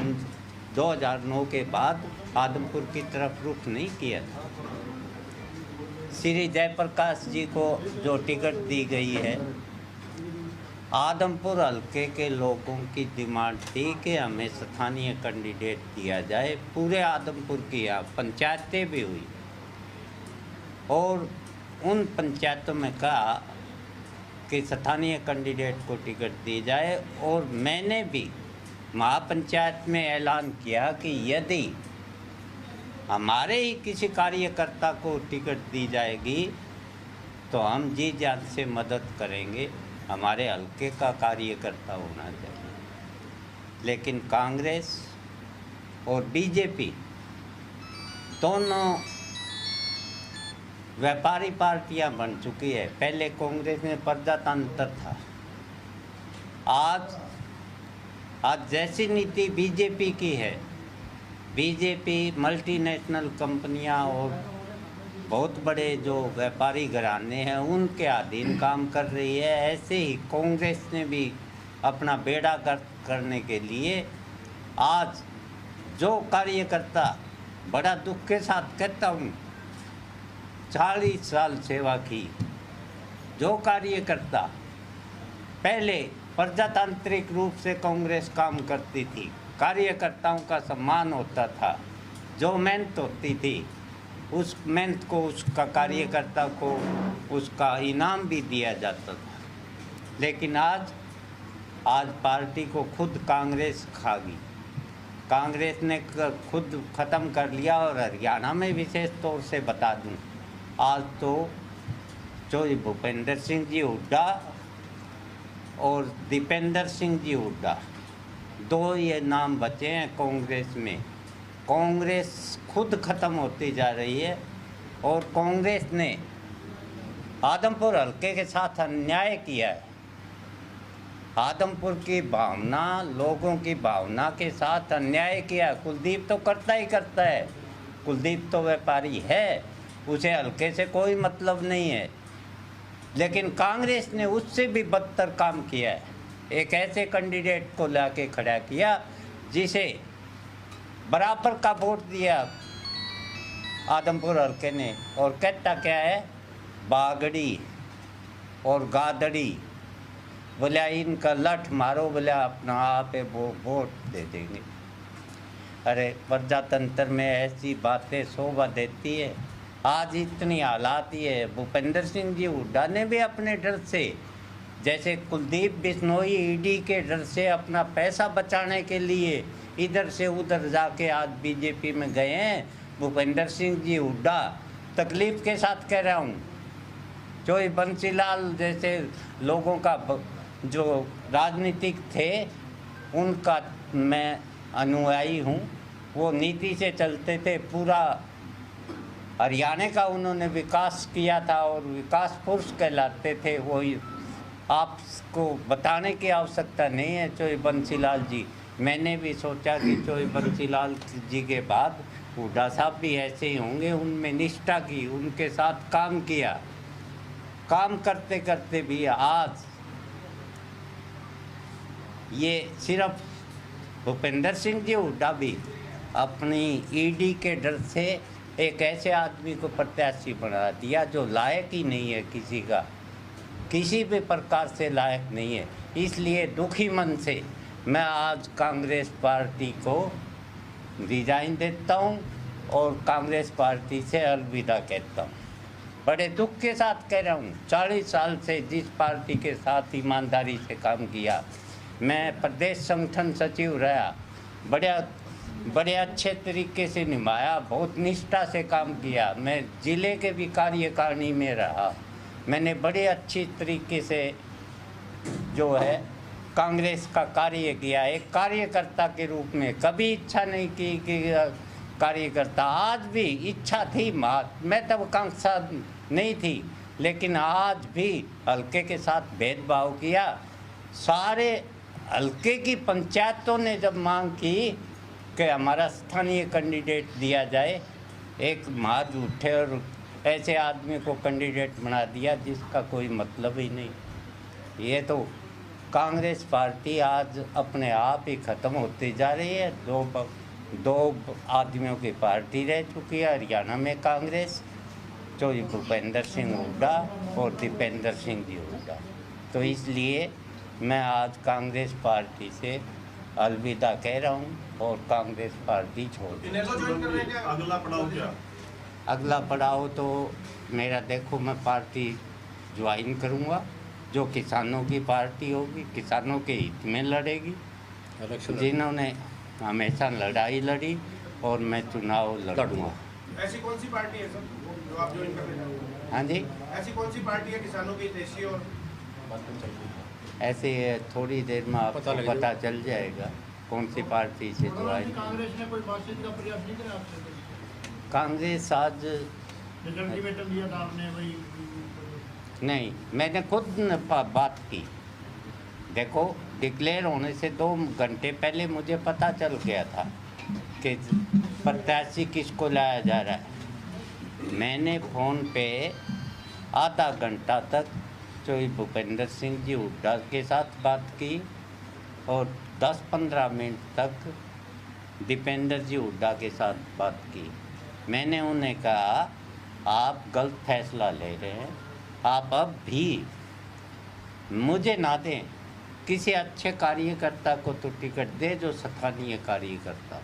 A: 2009 के बाद आदमपुर की तरफ रुख नहीं किया था। श्री जयप्रकाश जी को जो टिकट दी गई है, आदमपुर हल्के के लोगों की डिमांड थी कि हमें स्थानीय कैंडिडेट दिया जाए। पूरे आदमपुर की पंचायतें भी हुई और उन पंचायतों में कहा कि स्थानीय कैंडिडेट को टिकट दी जाए, और मैंने भी महापंचायत में ऐलान किया कि यदि हमारे ही किसी कार्यकर्ता को टिकट दी जाएगी तो हम जी जान से मदद करेंगे, हमारे हल्के का कार्यकर्ता होना चाहिए। लेकिन कांग्रेस और बीजेपी दोनों व्यापारी पार्टियां बन चुकी है। पहले कांग्रेस में प्रजातंत्र था, आज जैसी नीति बीजेपी की है, बीजेपी मल्टीनेशनल कंपनियां और बहुत बड़े जो व्यापारी घराने हैं उनके अधीन काम कर रही है। ऐसे ही कांग्रेस ने भी अपना बेड़ा गर्क करने के लिए आज जो कार्यकर्ता, बड़ा दुख के साथ कहता हूँ, 40 साल सेवा की, जो कार्यकर्ता पहले प्रजातांत्रिक रूप से कांग्रेस काम करती थी, कार्यकर्ताओं का सम्मान होता था, जो मेहनत होती थी उस मेहनत को, उसका कार्यकर्ता को उसका इनाम भी दिया जाता था। लेकिन आज पार्टी को खुद कांग्रेस खा गई। कांग्रेस ने खुद ख़त्म कर लिया। और हरियाणा में विशेष तौर से बता दूं, आज तो जो भूपेंद्र सिंह जी हुड्डा और दीपेंद्र सिंह जी हुड्डा, दो ये नाम बचे हैं कांग्रेस में। कांग्रेस खुद ख़त्म होती जा रही है और कांग्रेस ने आदमपुर हल्के के साथ अन्याय किया है। आदमपुर की भावना, लोगों की भावना के साथ अन्याय किया। कुलदीप तो करता ही करता है, कुलदीप तो व्यापारी है, उसे हल्के से कोई मतलब नहीं है। लेकिन कांग्रेस ने उससे भी बदतर काम किया है। एक ऐसे कैंडिडेट को लाके खड़ा किया जिसे बराबर का वोट दिया आदमपुर हल्के ने, और कहता क्या है, बागड़ी और गादड़ी, बोला इनका लठ मारो, बोला अपना आप वो वोट दे देंगे। अरे प्रजातंत्र में ऐसी बातें शोभा देती है। आज इतनी हालात ही है। भूपेंद्र सिंह जी हुड्डा ने भी अपने डर से, जैसे कुलदीप बिश्नोई ईडी के डर से अपना पैसा बचाने के लिए इधर से उधर जाके आज बीजेपी में गए हैं, भूपेंद्र सिंह जी हुड्डा तकलीफ़ के साथ कह रहा हूँ। जो बंसीलाल जैसे लोगों का जो राजनीतिक थे उनका मैं अनुयायी हूँ। वो नीति से चलते थे, पूरा हरियाणा का उन्होंने विकास किया था और विकास पुरुष कहलाते थे। वो आपको बताने की आवश्यकता नहीं है चोई बंसीलाल जी। मैंने भी सोचा कि चोई बंसीलाल जी के बाद हुड्डा साहब भी ऐसे ही होंगे, उनमें निष्ठा की, उनके साथ काम किया। काम करते करते भी आज ये सिर्फ भूपेंद्र सिंह जी हुड्डा भी अपनी ईडी के डर से एक ऐसे आदमी को प्रत्याशी बना दिया जो लायक ही नहीं है, किसी भी प्रकार से लायक नहीं है। इसलिए दुखी मन से मैं आज कांग्रेस पार्टी को रिजाइन देता हूँ और कांग्रेस पार्टी से अलविदा कहता हूँ। बड़े दुख के साथ कह रहा हूँ। 40 साल से जिस पार्टी के साथ ईमानदारी से काम किया, मैं प्रदेश संगठन सचिव रहा, बड़े अच्छे तरीके से निभाया, बहुत निष्ठा से काम किया। मैं ज़िले के भी कार्यकारिणी में रहा, मैंने बड़े अच्छी तरीके से जो है कांग्रेस का कार्य किया। एक कार्यकर्ता के रूप में कभी इच्छा नहीं की कि कार्यकर्ता, आज भी इच्छा थी, मैं तब आकांक्षा नहीं थी, लेकिन आज भी हल्के के साथ भेदभाव किया। सारे हल्के की पंचायतों ने जब मांग की कि हमारा स्थानीय कैंडिडेट दिया जाए, एक महाज उठे और ऐसे आदमी को कैंडिडेट बना दिया जिसका कोई मतलब ही नहीं। ये तो कांग्रेस पार्टी आज अपने आप ही ख़त्म होती जा रही है। दो आदमियों की पार्टी रह चुकी है हरियाणा में कांग्रेस, जो भूपेंद्र सिंह हुड्डा और दीपेंद्र सिंह जी हुड्डा। तो इसलिए मैं आज कांग्रेस पार्टी से अलविदा कह रहा हूँ और कांग्रेस पार्टी छोड़ दूँ।
B: अगला पड़ाव क्या?
A: अगला पड़ाव तो मेरा, देखो, मैं पार्टी ज्वाइन करूँगा जो किसानों की पार्टी होगी, किसानों के हित में लड़ेगी, जिन्होंने हमेशा लड़ाई लड़ी, और मैं चुनाव लड़ूंगा।
C: ऐसी कौन सी पार्टी है सर जो आप ज्वाइन करने जा रहे हैं?
A: हाँ जी,
C: ऐसी कौन सी पार्टी है किसानों की देशी? और
A: ऐसे थोड़ी देर में आपको पता चल जाएगा कौन सी पार्टी से ज्वाइन।
D: कांग्रेस ने कोई बातचीत का प्रयास नहीं करा आपसे?
A: कांग्रेस आज
D: रिजल्ट अल्टीमेटम दिया था आपने, वही
A: नहीं, मैंने खुद बात की। देखो, डिक्लेयर होने से 2 घंटे पहले मुझे पता चल गया था कि प्रत्याशी किसको लाया जा रहा है। मैंने फ़ोन पे आधा घंटा तक चोई भूपेंद्र सिंह जी हुड्डा के साथ बात की और 10-15 मिनट तक दीपेंद्र जी हुड्डा के साथ बात की। मैंने उन्हें कहा, आप गलत फैसला ले रहे हैं, आप अब भी मुझे ना दें, किसी अच्छे कार्यकर्ता को तो टिकट दे जो स्थानीय कार्यकर्ता,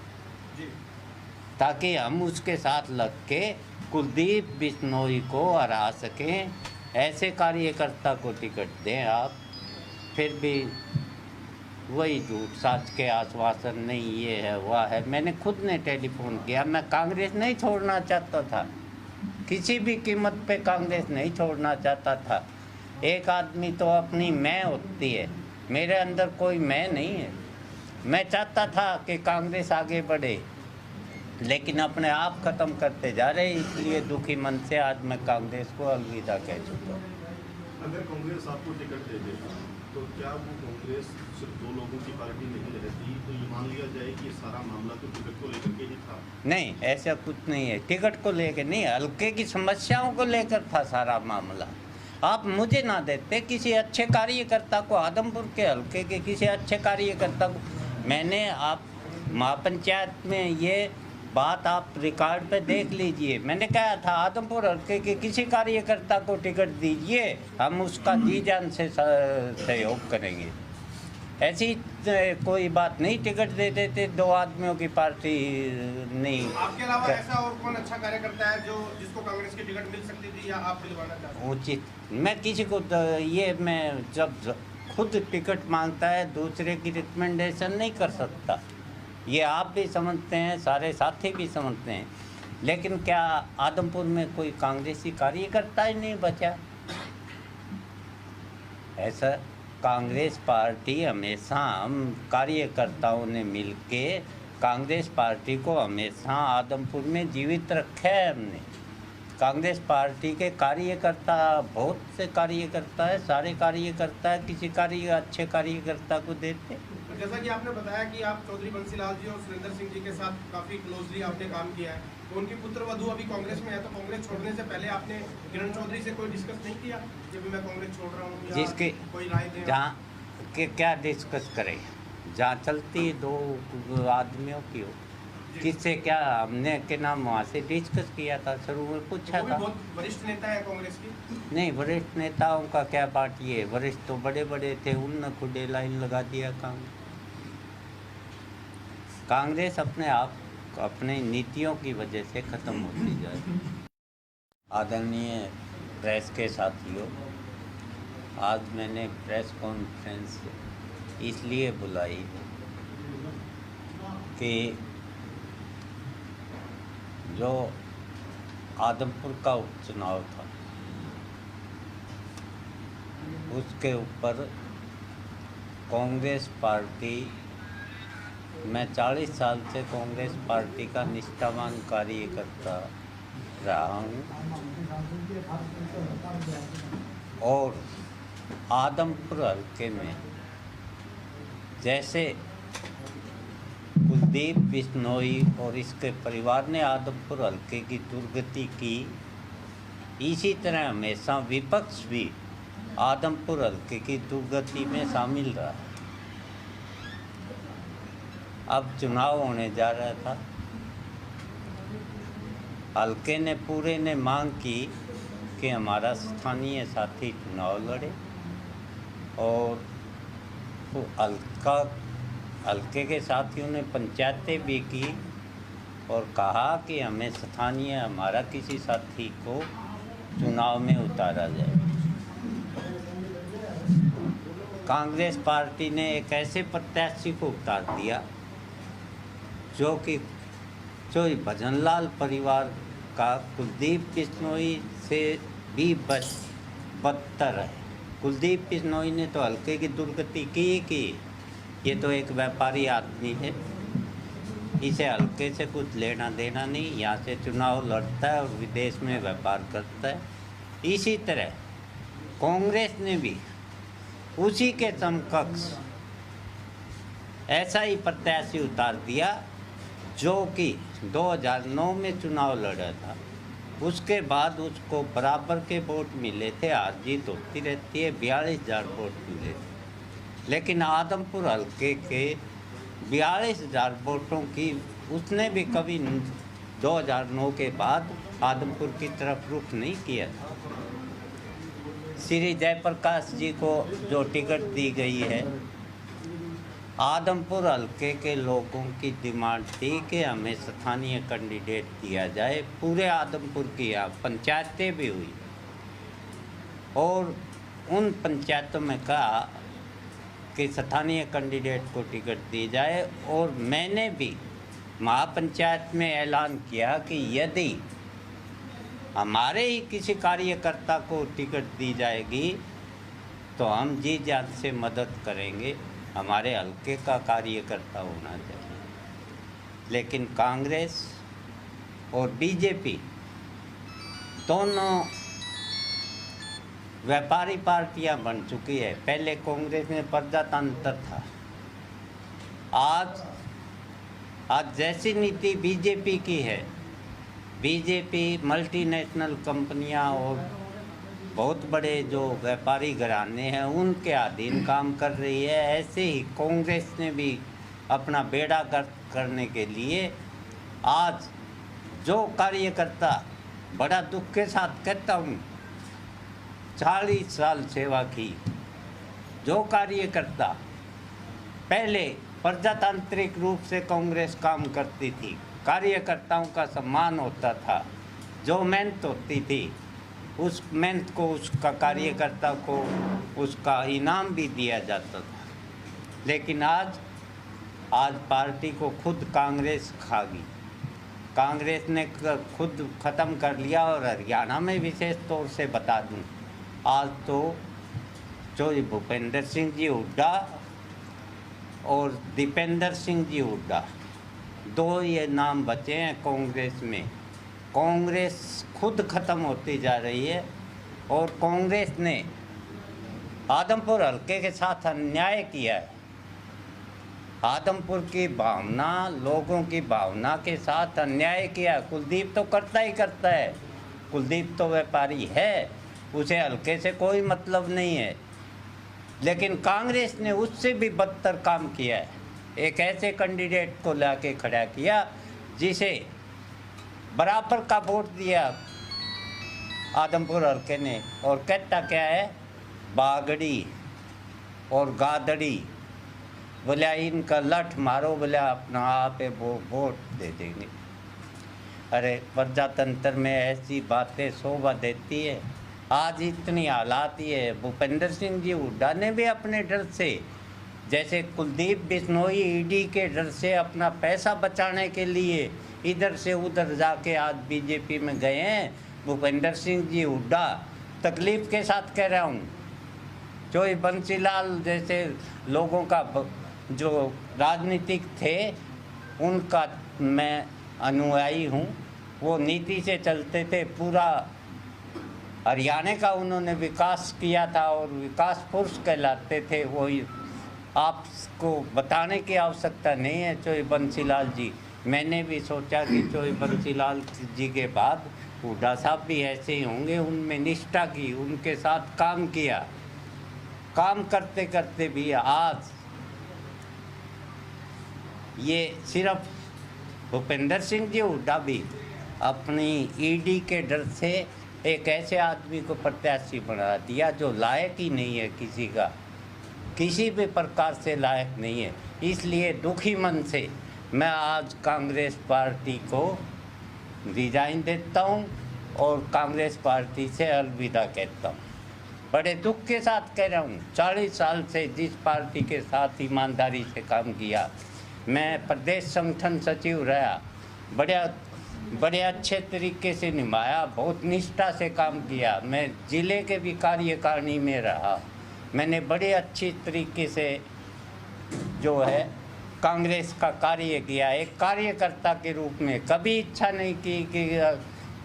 A: ताकि हम उसके साथ लग के कुलदीप बिश्नोई को हरा सकें। ऐसे कार्यकर्ता को टिकट दें आप। फिर भी वही झूठ साच के आश्वासन, नहीं ये है वह है। मैंने खुद ने टेलीफोन किया, मैं कांग्रेस नहीं छोड़ना चाहता था, किसी भी कीमत पे कांग्रेस नहीं छोड़ना चाहता था। एक आदमी तो अपनी मैं होती है, मेरे अंदर कोई मैं नहीं है। मैं चाहता था कि कांग्रेस आगे बढ़े, लेकिन अपने आप ख़त्म करते जा रहे, इसलिए दुखी मन से आज मैं कांग्रेस को अलविदा कह चुका हूँ।
B: अगर कांग्रेस आपको टिकट दे दे तो क्या वो कांग्रेस सिर्फ 2 लोगों की पार्टी नहीं रहती? तो ये मान लिया जाए कि ये सारा मामला तो टिकट को लेकर के ही था?
A: नहीं, ऐसा कुछ नहीं है। टिकट को लेकर नहीं, हल्के की समस्याओं को लेकर था सारा मामला। आप मुझे ना देते, किसी अच्छे कार्यकर्ता को, आदमपुर के हल्के के किसी अच्छे कार्यकर्ता को, मैंने, आप महापंचायत में ये बात आप रिकॉर्ड पे देख लीजिए, मैंने कहा था आदमपुर हल्के के किसी कार्यकर्ता को टिकट दीजिए, हम उसका जी जान से सहयोग करेंगे। ऐसी कोई बात नहीं, टिकट दे देते 2 आदमियों की पार्टी नहीं।
C: आपके अलावा ऐसा और कौन अच्छा कार्यकर्ता है जो जिसको कांग्रेस की टिकट मिल सकती थी या आप दिलवाना चाहते हैं?
A: उचित, मैं किसी को ये, मैं जब खुद टिकट मांगता है दूसरे की रिकमेंडेशन नहीं कर सकता। ये आप भी समझते हैं, सारे साथी भी समझते हैं, लेकिन क्या आदमपुर में कोई कांग्रेसी कार्यकर्ता ही नहीं बचा? ऐसा कांग्रेस पार्टी हमेशा, हम कार्यकर्ताओं ने मिलके कांग्रेस पार्टी को हमेशा आदमपुर में जीवित रखा है हमने। कांग्रेस पार्टी के कार्यकर्ता बहुत से कार्यकर्ता है, सारे कार्यकर्ता है, किसी अच्छे कार्यकर्ता को देते।
C: तो जैसा कि आपने बताया कि आप चौधरी बंसीलाल जी और सुरेंद्र सिंह जी के साथ काफ़ी क्लोजली आपने काम किया है, तो उनकी पुत्र वधू अभी कांग्रेस में है, तो कांग्रेस छोड़ने से पहले आपने किरण चौधरी से कोई डिस्कस नहीं किया कि भी मैं कांग्रेस छोड़ रहा हूँ,
A: जिसके
C: कोई राय दें?
A: जहाँ के क्या डिस्कस करें, जहाँ चलती है दो आदमियों की हो, किससे क्या हमने के नाम वहाँ से डिस्कस किया था, शुरू में पूछा
C: वो भी
A: था।
C: बहुत वरिष्ठ नेता है कांग्रेस की।
A: नहीं, वरिष्ठ नेताओं का क्या पार्टी है, वरिष्ठ तो बड़े बड़े थे, उनने खुदे लाइन लगा दिया। कांग्रेस अपने आप अपने नीतियों की वजह से ख़त्म होती जाए। आदरणीय प्रेस के साथियों, आज मैंने प्रेस कॉन्फ्रेंस इसलिए बुलाई कि जो आदमपुर का उपचुनाव था उसके ऊपर कांग्रेस पार्टी, मैं 40 साल से कांग्रेस पार्टी का निष्ठावान कार्यकर्ता रहा हूँ और आदमपुर हल्के में जैसे कुलदीप बिश्नोई और इसके परिवार ने आदमपुर हल्के की दुर्गति की, इसी तरह हमेशा विपक्ष भी आदमपुर हल्के की दुर्गति में शामिल रहा। अब चुनाव होने जा रहा था, हल्के ने पूरे ने मांग की कि हमारा स्थानीय साथी चुनाव लड़े और तो हल्के के साथियों ने पंचायतें भी की और कहा कि हमें स्थानीय हमारा किसी साथी को चुनाव में उतारा जाए। कांग्रेस पार्टी ने एक ऐसे प्रत्याशी को उतार दिया जो भजनलाल परिवार का कुलदीप बिश्नोई से भी बदतर है। कुलदीप बिश्नोई ने तो हल्के की दुर्गति की। ये तो एक व्यापारी आदमी है, इसे हल्के से कुछ लेना देना नहीं, यहाँ से चुनाव लड़ता है और विदेश में व्यापार करता है। इसी तरह कांग्रेस ने भी उसी के समकक्ष ऐसा ही प्रत्याशी उतार दिया जो कि 2009 में चुनाव लड़ा था। उसके बाद उसको बराबर के वोट मिले थे, हार जीत होती रहती है, 42,000 वोट मिले थे। लेकिन आदमपुर हल्के के 42,000 वोटों की उसने भी कभी 2009 के बाद आदमपुर की तरफ रुख नहीं किया था। श्री जयप्रकाश जी को जो टिकट दी गई है, आदमपुर हल्के के लोगों की डिमांड थी कि हमें स्थानीय कैंडिडेट दिया जाए। पूरे आदमपुर की पंचायतें भी हुई और उन पंचायतों में कहा कि स्थानीय कैंडिडेट को टिकट दी जाए और मैंने भी महापंचायत में ऐलान किया कि यदि हमारे ही किसी कार्यकर्ता को टिकट दी जाएगी तो हम जी जान से मदद करेंगे, हमारे हल्के का कार्यकर्ता होना चाहिए। लेकिन कांग्रेस और बीजेपी दोनों व्यापारी पार्टियां बन चुकी है। पहले कांग्रेस में प्रजातंत्र था, आज जैसी नीति बीजेपी की है, बीजेपी मल्टीनेशनल कंपनियां और बहुत बड़े जो व्यापारी घराने हैं उनके अधीन काम कर रही है। ऐसे ही कांग्रेस ने भी अपना बेड़ा गर्क करने के लिए आज जो कार्यकर्ता, बड़ा दुख के साथ कहता हूँ, 40 साल सेवा की, जो कार्यकर्ता पहले प्रजातांत्रिक रूप से कांग्रेस काम करती थी, कार्यकर्ताओं का सम्मान होता था, जो मेहनत होती थी उस मेहनत को, उसका कार्यकर्ता को उसका इनाम भी दिया जाता था। लेकिन आज पार्टी को खुद कांग्रेस खा गई। कांग्रेस ने खुद ख़त्म कर लिया। और हरियाणा में विशेष तौर से बता दूं, आज तो जो भूपेंद्र सिंह जी हुड्डा और दीपेंद्र सिंह जी हुड्डा, दो ये नाम बचे हैं कांग्रेस में कांग्रेस खुद ख़त्म होती जा रही है और कांग्रेस ने आदमपुर हल्के के साथ अन्याय किया है। आदमपुर की भावना, लोगों की भावना के साथ अन्याय किया। कुलदीप तो करता ही करता है, कुलदीप तो व्यापारी है, उसे हल्के से कोई मतलब नहीं है। लेकिन कांग्रेस ने उससे भी बदतर काम किया है। एक ऐसे कैंडिडेट को लाके खड़ा किया जिसे बराबर का वोट दिया आदमपुर हल्के ने, और कहता क्या है, बागड़ी और गादड़ी, बोला इनका लठ मारो, बोला अपना आप वो वोट दे देंगे। अरे प्रजातंत्र में ऐसी बातें शोभा देती है। आज इतनी हालात ही है। भूपेंद्र सिंह जी हुड्डा ने भी अपने डर से, जैसे कुलदीप बिश्नोई ईडी के डर से अपना पैसा बचाने के लिए इधर से उधर जाके आज बीजेपी में गए हैं। भूपेंद्र सिंह जी हुड्डा, तकलीफ़ के साथ कह रहा हूँ, जो बंसीलाल जैसे लोगों का जो राजनीतिक थे उनका मैं अनुयायी हूँ। वो नीति से चलते थे, पूरा हरियाणा का उन्होंने विकास किया था और विकास पुरुष कहलाते थे। वो आपको बताने की आवश्यकता नहीं है। चोई बंसीलाल जी, मैंने भी सोचा कि चोई बंसीलाल जी के बाद हुड्डा साहब भी ऐसे ही होंगे। उनमें निष्ठा की, उनके साथ काम किया, काम करते करते भी आज ये सिर्फ भूपेंद्र सिंह जी हुड्डा भी अपनी ईडी के डर से एक ऐसे आदमी को प्रत्याशी बना दिया जो लायक ही नहीं है, किसी का किसी भी प्रकार से लायक नहीं है। इसलिए दुखी मन से मैं आज कांग्रेस पार्टी को रिजाइन देता हूँ और कांग्रेस पार्टी से अलविदा कहता हूँ। बड़े दुख के साथ कह रहा हूँ। 40 साल से जिस पार्टी के साथ ईमानदारी से काम किया, मैं प्रदेश संगठन सचिव रहा, बड़े अच्छे तरीके से निभाया, बहुत निष्ठा से काम किया। मैं ज़िले के भी कार्यकारिणी में रहा, मैंने बड़े अच्छी तरीके से जो है कांग्रेस का कार्य किया। एक कार्यकर्ता के रूप में कभी इच्छा नहीं की कि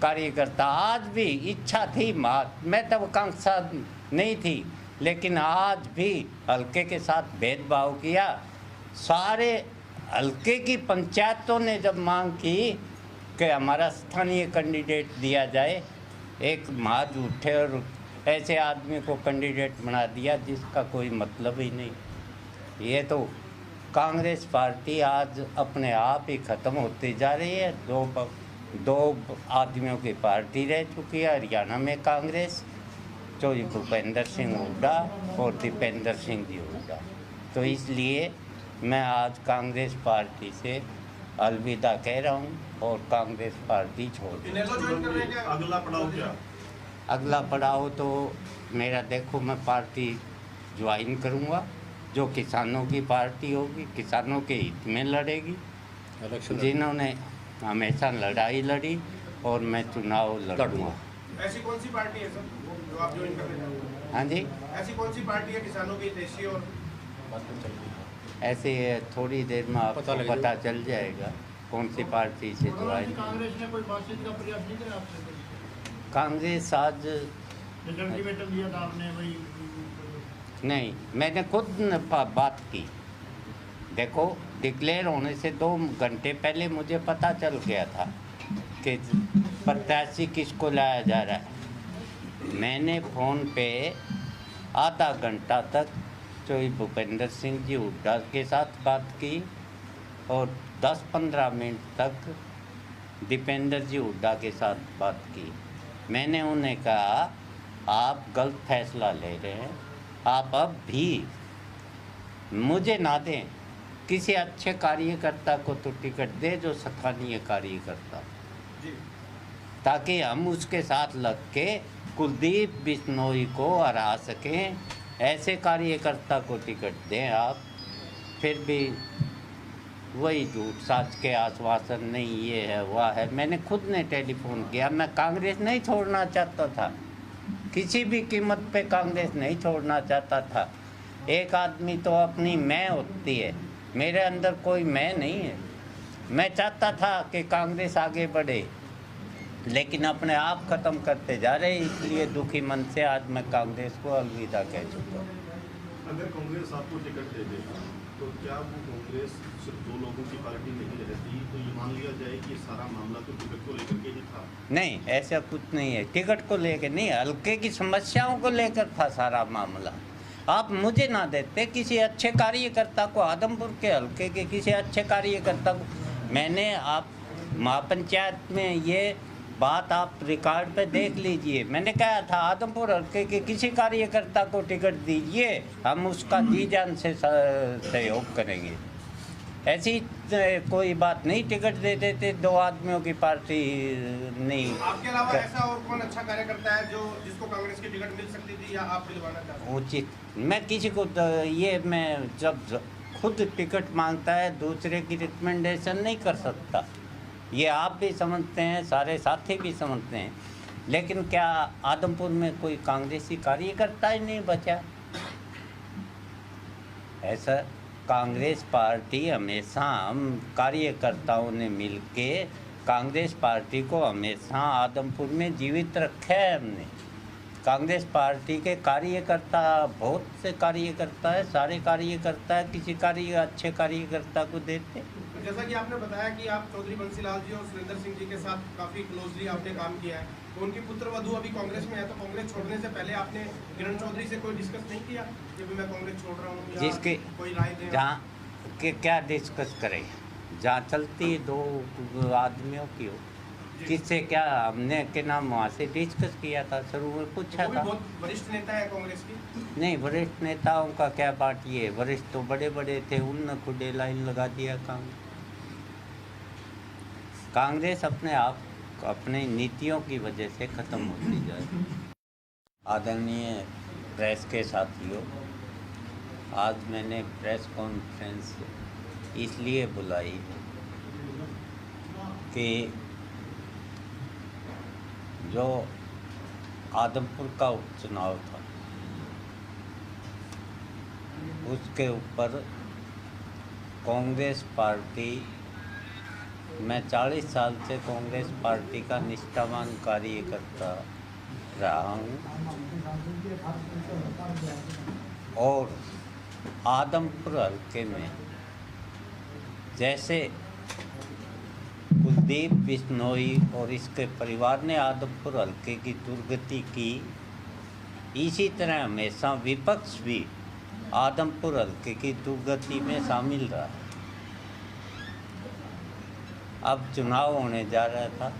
A: कार्यकर्ता, आज भी इच्छा थी, महत्वाकांक्षा नहीं थी, लेकिन आज भी हल्के के साथ भेदभाव किया। सारे हल्के की पंचायतों ने जब मांग की कि हमारा स्थानीय कैंडिडेट दिया जाए, एक महाज उठे और ऐसे आदमी को कैंडिडेट बना दिया जिसका कोई मतलब ही नहीं। ये तो कांग्रेस पार्टी आज अपने आप ही ख़त्म होती जा रही है। दो आदमियों की पार्टी रह चुकी है हरियाणा में कांग्रेस, जो भूपेंद्र सिंह हुड्डा और दीपेंद्र सिंह जी हुड्डा। तो इसलिए मैं आज कांग्रेस पार्टी से अलविदा कह रहा हूँ और कांग्रेस पार्टी छोड़ दूँ।
B: अगला पड़ाव क्या?
A: अगला पड़ाव तो मेरा, देखो, मैं पार्टी ज्वाइन करूँगा जो किसानों की पार्टी होगी, किसानों के हित में लड़ेगी, जिन्होंने हमेशा लड़ाई लड़ी, और मैं चुनाव लड़ूंगा।
C: ऐसी कौन सी पार्टी है सर जो आप ज्वाइन करने जा रहे हैं?
A: हाँ जी,
C: ऐसी कौन सी पार्टी है किसानों की देशी? और
A: ऐसे थोड़ी देर में आपको पता चल जाएगा कौन सी पार्टी से ज्वाइन।
D: कांग्रेस ने कोई बातचीत का प्रयास नहीं किया आपसे?
A: कांग्रेस आज
D: अल्टीमेटम दिया था आपने, वही
A: नहीं, मैंने खुद बात की। देखो, डिक्लेयर होने से 2 घंटे पहले मुझे पता चल गया था कि प्रत्याशी किसको लाया जा रहा है। मैंने फ़ोन पे आधा घंटा तक चोई भूपेंद्र सिंह जी हुड्डा के साथ बात की और 10-15 मिनट तक दीपेंद्र जी हुड्डा के साथ बात की। मैंने उन्हें कहा, आप गलत फैसला ले रहे हैं, आप अब भी मुझे ना दें, किसी अच्छे कार्यकर्ता को तो टिकट दे जो स्थानीय कार्यकर्ता, ताकि हम उसके साथ लग के कुलदीप बिश्नोई को हरा सकें। ऐसे कार्यकर्ता को टिकट दें आप। फिर भी वही झूठ साच के आश्वासन, नहीं ये है वह है। मैंने खुद ने टेलीफोन किया। मैं कांग्रेस नहीं छोड़ना चाहता था, किसी भी कीमत पे कांग्रेस नहीं छोड़ना चाहता था। एक आदमी तो अपनी मैं होती है, मेरे अंदर कोई मैं नहीं है। मैं चाहता था कि कांग्रेस आगे बढ़े, लेकिन अपने आप ख़त्म करते जा रहे हैं। इसलिए दुखी मन से आज मैं कांग्रेस को अलविदा कह चुका हूँ।
B: अगर कांग्रेस आपको टिकट दे दे तो क्या वो कांग्रेस सिर्फ 2 लोगों की पार्टी नहीं रहती, तो ये मान लिया जाए कि ये सारा मामला तो टिकट को लेकर के ही था?
A: नहीं, ऐसा कुछ नहीं है। टिकट को लेकर नहीं, हल्के की समस्याओं को लेकर था सारा मामला। आप मुझे ना देते, किसी अच्छे कार्यकर्ता को, आदमपुर के हल्के के किसी अच्छे कार्यकर्ता को, मैंने आप महापंचायत में ये बात आप रिकॉर्ड पे देख लीजिए, मैंने कहा था आदमपुर हल्के के किसी कार्यकर्ता को टिकट दीजिए, हम उसका जी जान से सहयोग करेंगे। ऐसी कोई बात नहीं, टिकट दे देते 2 आदमियों की पार्टी नहीं।
C: आपके अलावा ऐसा और कौन अच्छा कार्यकर्ता है जो जिसको कांग्रेस की टिकट मिल सकती थी या आप दिलवाना चाहते हैं?
A: उचित, मैं किसी को ये मैं जब खुद टिकट मांगता है दूसरे की रिकमेंडेशन नहीं कर सकता। ये आप भी समझते हैं, सारे साथी भी समझते हैं। लेकिन क्या आदमपुर में कोई कांग्रेसी कार्यकर्ता ही नहीं बचा? ऐसा कांग्रेस पार्टी हमेशा, हम कार्यकर्ताओं ने मिलके कांग्रेस पार्टी को हमेशा आदमपुर में जीवित रखा है हमने। कांग्रेस पार्टी के कार्यकर्ता, बहुत से कार्यकर्ता है, सारे कार्यकर्ता है, किसी अच्छे कार्यकर्ता को देते।
C: जैसा कि आपने बताया कि आप चौधरी बंसीलाल जी और सुरेंद्र सिंह जी के साथ काफ़ी क्लोजली आपने काम किया है, तो उनकी पुत्र वधू अभी कांग्रेस में है, तो कांग्रेस छोड़ने से पहले आपने किरण चौधरी से कोई डिस्कस नहीं किया कि भी मैं कांग्रेस छोड़ रहा हूँ,
A: जिसके
C: कोई राय दें?
A: जहाँ के क्या डिस्कस करें, जहाँ चलती है 2 आदमियों की हो, किससे क्या हमने के नाम वहाँ से डिस्कस किया था, शुरू में पूछा
C: वो भी
A: था।
C: बहुत वरिष्ठ नेता है कांग्रेस की।
A: नहीं, वरिष्ठ नेताओं का क्या बात, ये वरिष्ठ तो बड़े बड़े थे, उनने खुदे लाइन लगा दिया। कांग्रेस अपने आप, अपने नीतियों की वजह से ख़त्म होती जाए। आदरणीय प्रेस के साथियों, आज मैंने प्रेस कॉन्फ्रेंस इसलिए बुलाई कि जो आदमपुर का उपचुनाव था उसके ऊपर कांग्रेस पार्टी, मैं 40 साल से कांग्रेस पार्टी का निष्ठावान कार्यकर्ता रहा हूँ और आदमपुर हल्के में जैसे कुलदीप बिश्नोई और इसके परिवार ने आदमपुर हल्के की दुर्गति की, इसी तरह हमेशा विपक्ष भी आदमपुर हल्के की दुर्गति में शामिल रहा। अब चुनाव होने जा रहा था,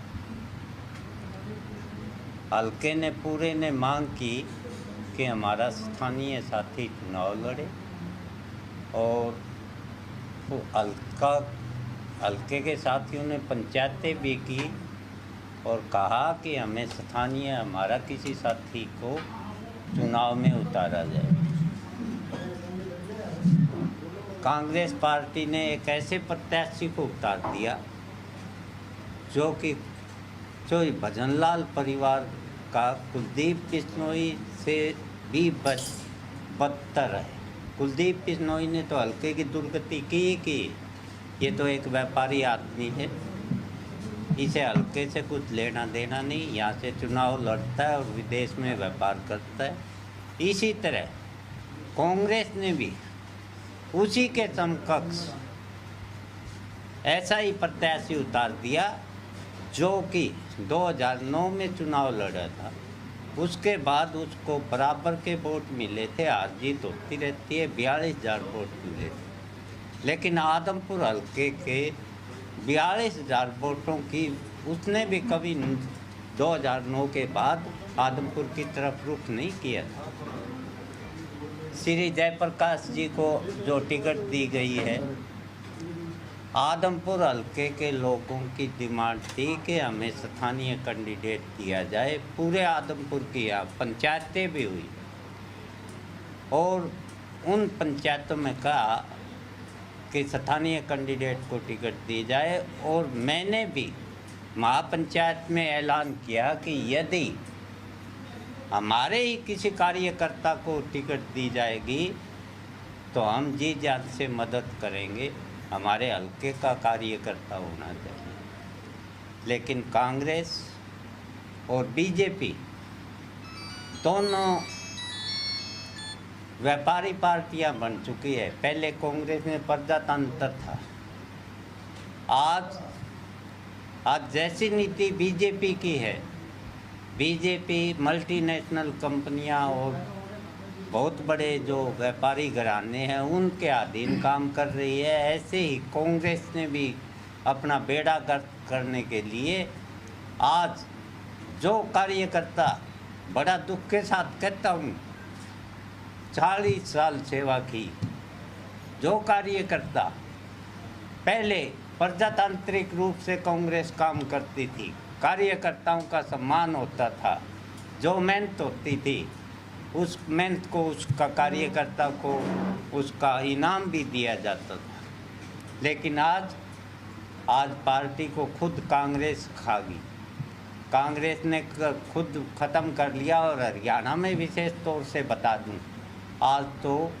A: हल्के ने पूरे ने मांग की कि हमारा स्थानीय साथी चुनाव लड़े और तो हल्के के साथियों ने पंचायतें भी की और कहा कि हमें स्थानीय हमारा किसी साथी को चुनाव में उतारा जाए। कांग्रेस पार्टी ने एक ऐसे प्रत्याशी को उतार दिया जो भजनलाल परिवार का कुलदीप बिश्नोई से भी बदतर है। कुलदीप बिश्नोई ने तो हल्के की दुर्गति की। ये तो एक व्यापारी आदमी है, इसे हल्के से कुछ लेना देना नहीं, यहाँ से चुनाव लड़ता है और विदेश में व्यापार करता है। इसी तरह कांग्रेस ने भी उसी के समकक्ष ऐसा ही प्रत्याशी उतार दिया जो कि 2009 में चुनाव लड़ा था। उसके बाद उसको बराबर के वोट मिले थे, हार जीत होती रहती है, 42,000 वोट मिले थे। लेकिन आदमपुर हल्के के 42,000 वोटों की उसने भी कभी 2009 के बाद आदमपुर की तरफ रुख नहीं किया था। श्री जयप्रकाश जी को जो टिकट दी गई है, आदमपुर हल्के के लोगों की डिमांड थी कि हमें स्थानीय कैंडिडेट दिया जाए। पूरे आदमपुर की यहाँ पंचायतें भी हुई और उन पंचायतों में कहा कि स्थानीय कैंडिडेट को टिकट दी जाए और मैंने भी महापंचायत में ऐलान किया कि यदि हमारे ही किसी कार्यकर्ता को टिकट दी जाएगी तो हम जी जान से मदद करेंगे, हमारे हल्के का कार्यकर्ता होना चाहिए। लेकिन कांग्रेस और बीजेपी दोनों व्यापारी पार्टियां बन चुकी है। पहले कांग्रेस में प्रजातंत्र था। आज जैसी नीति बीजेपी की है, बीजेपी मल्टीनेशनल कंपनियां और बहुत बड़े जो व्यापारी घराने हैं उनके अधीन काम कर रही है, ऐसे ही कांग्रेस ने भी अपना बेड़ा गर्क करने के लिए आज जो कार्यकर्ता, बड़ा दुख के साथ कहता हूँ, 40 साल सेवा की, जो कार्यकर्ता पहले प्रजातांत्रिक रूप से कांग्रेस काम करती थी, कार्यकर्ताओं का सम्मान होता था, जो मेहनत होती थी उस मेहनत को, उसका कार्यकर्ता को उसका इनाम भी दिया जाता था। लेकिन आज पार्टी को खुद कांग्रेस खा गई। कांग्रेस ने खुद ख़त्म कर लिया। और हरियाणा में विशेष तौर से बता दूं, आज तो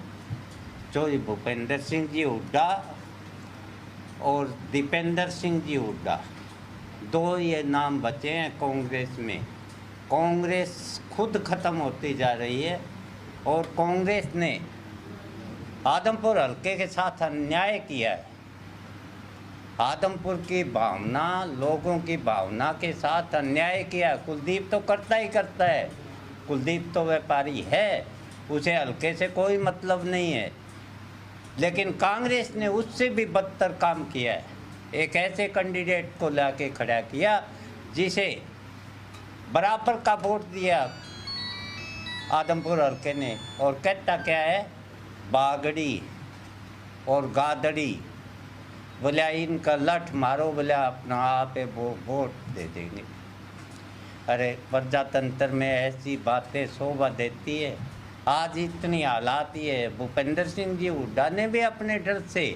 A: जो भूपेंद्र सिंह जी हुड्डा और दीपेंद्र सिंह जी हुड्डा, दो ये नाम बचे हैं कांग्रेस में। कांग्रेस खुद ख़त्म होती जा रही है और कांग्रेस ने आदमपुर हल्के के साथ अन्याय किया है। आदमपुर की भावना, लोगों की भावना के साथ अन्याय किया। कुलदीप तो करता ही करता है, कुलदीप तो व्यापारी है, उसे हल्के से कोई मतलब नहीं है। लेकिन कांग्रेस ने उससे भी बदतर काम किया है। एक ऐसे कैंडिडेट को लाके खड़ा किया जिसे बराबर का वोट दिया आदमपुर हल्के ने, और कहता क्या है, बागड़ी और गादड़ी, बोला इनका लठ मारो, बोला अपना आप वो वोट दे देंगे। अरे प्रजातंत्र में ऐसी बातें शोभा देती है। आज इतनी हालात ही है। भूपेंद्र सिंह जी हुड्डा ने भी अपने डर से,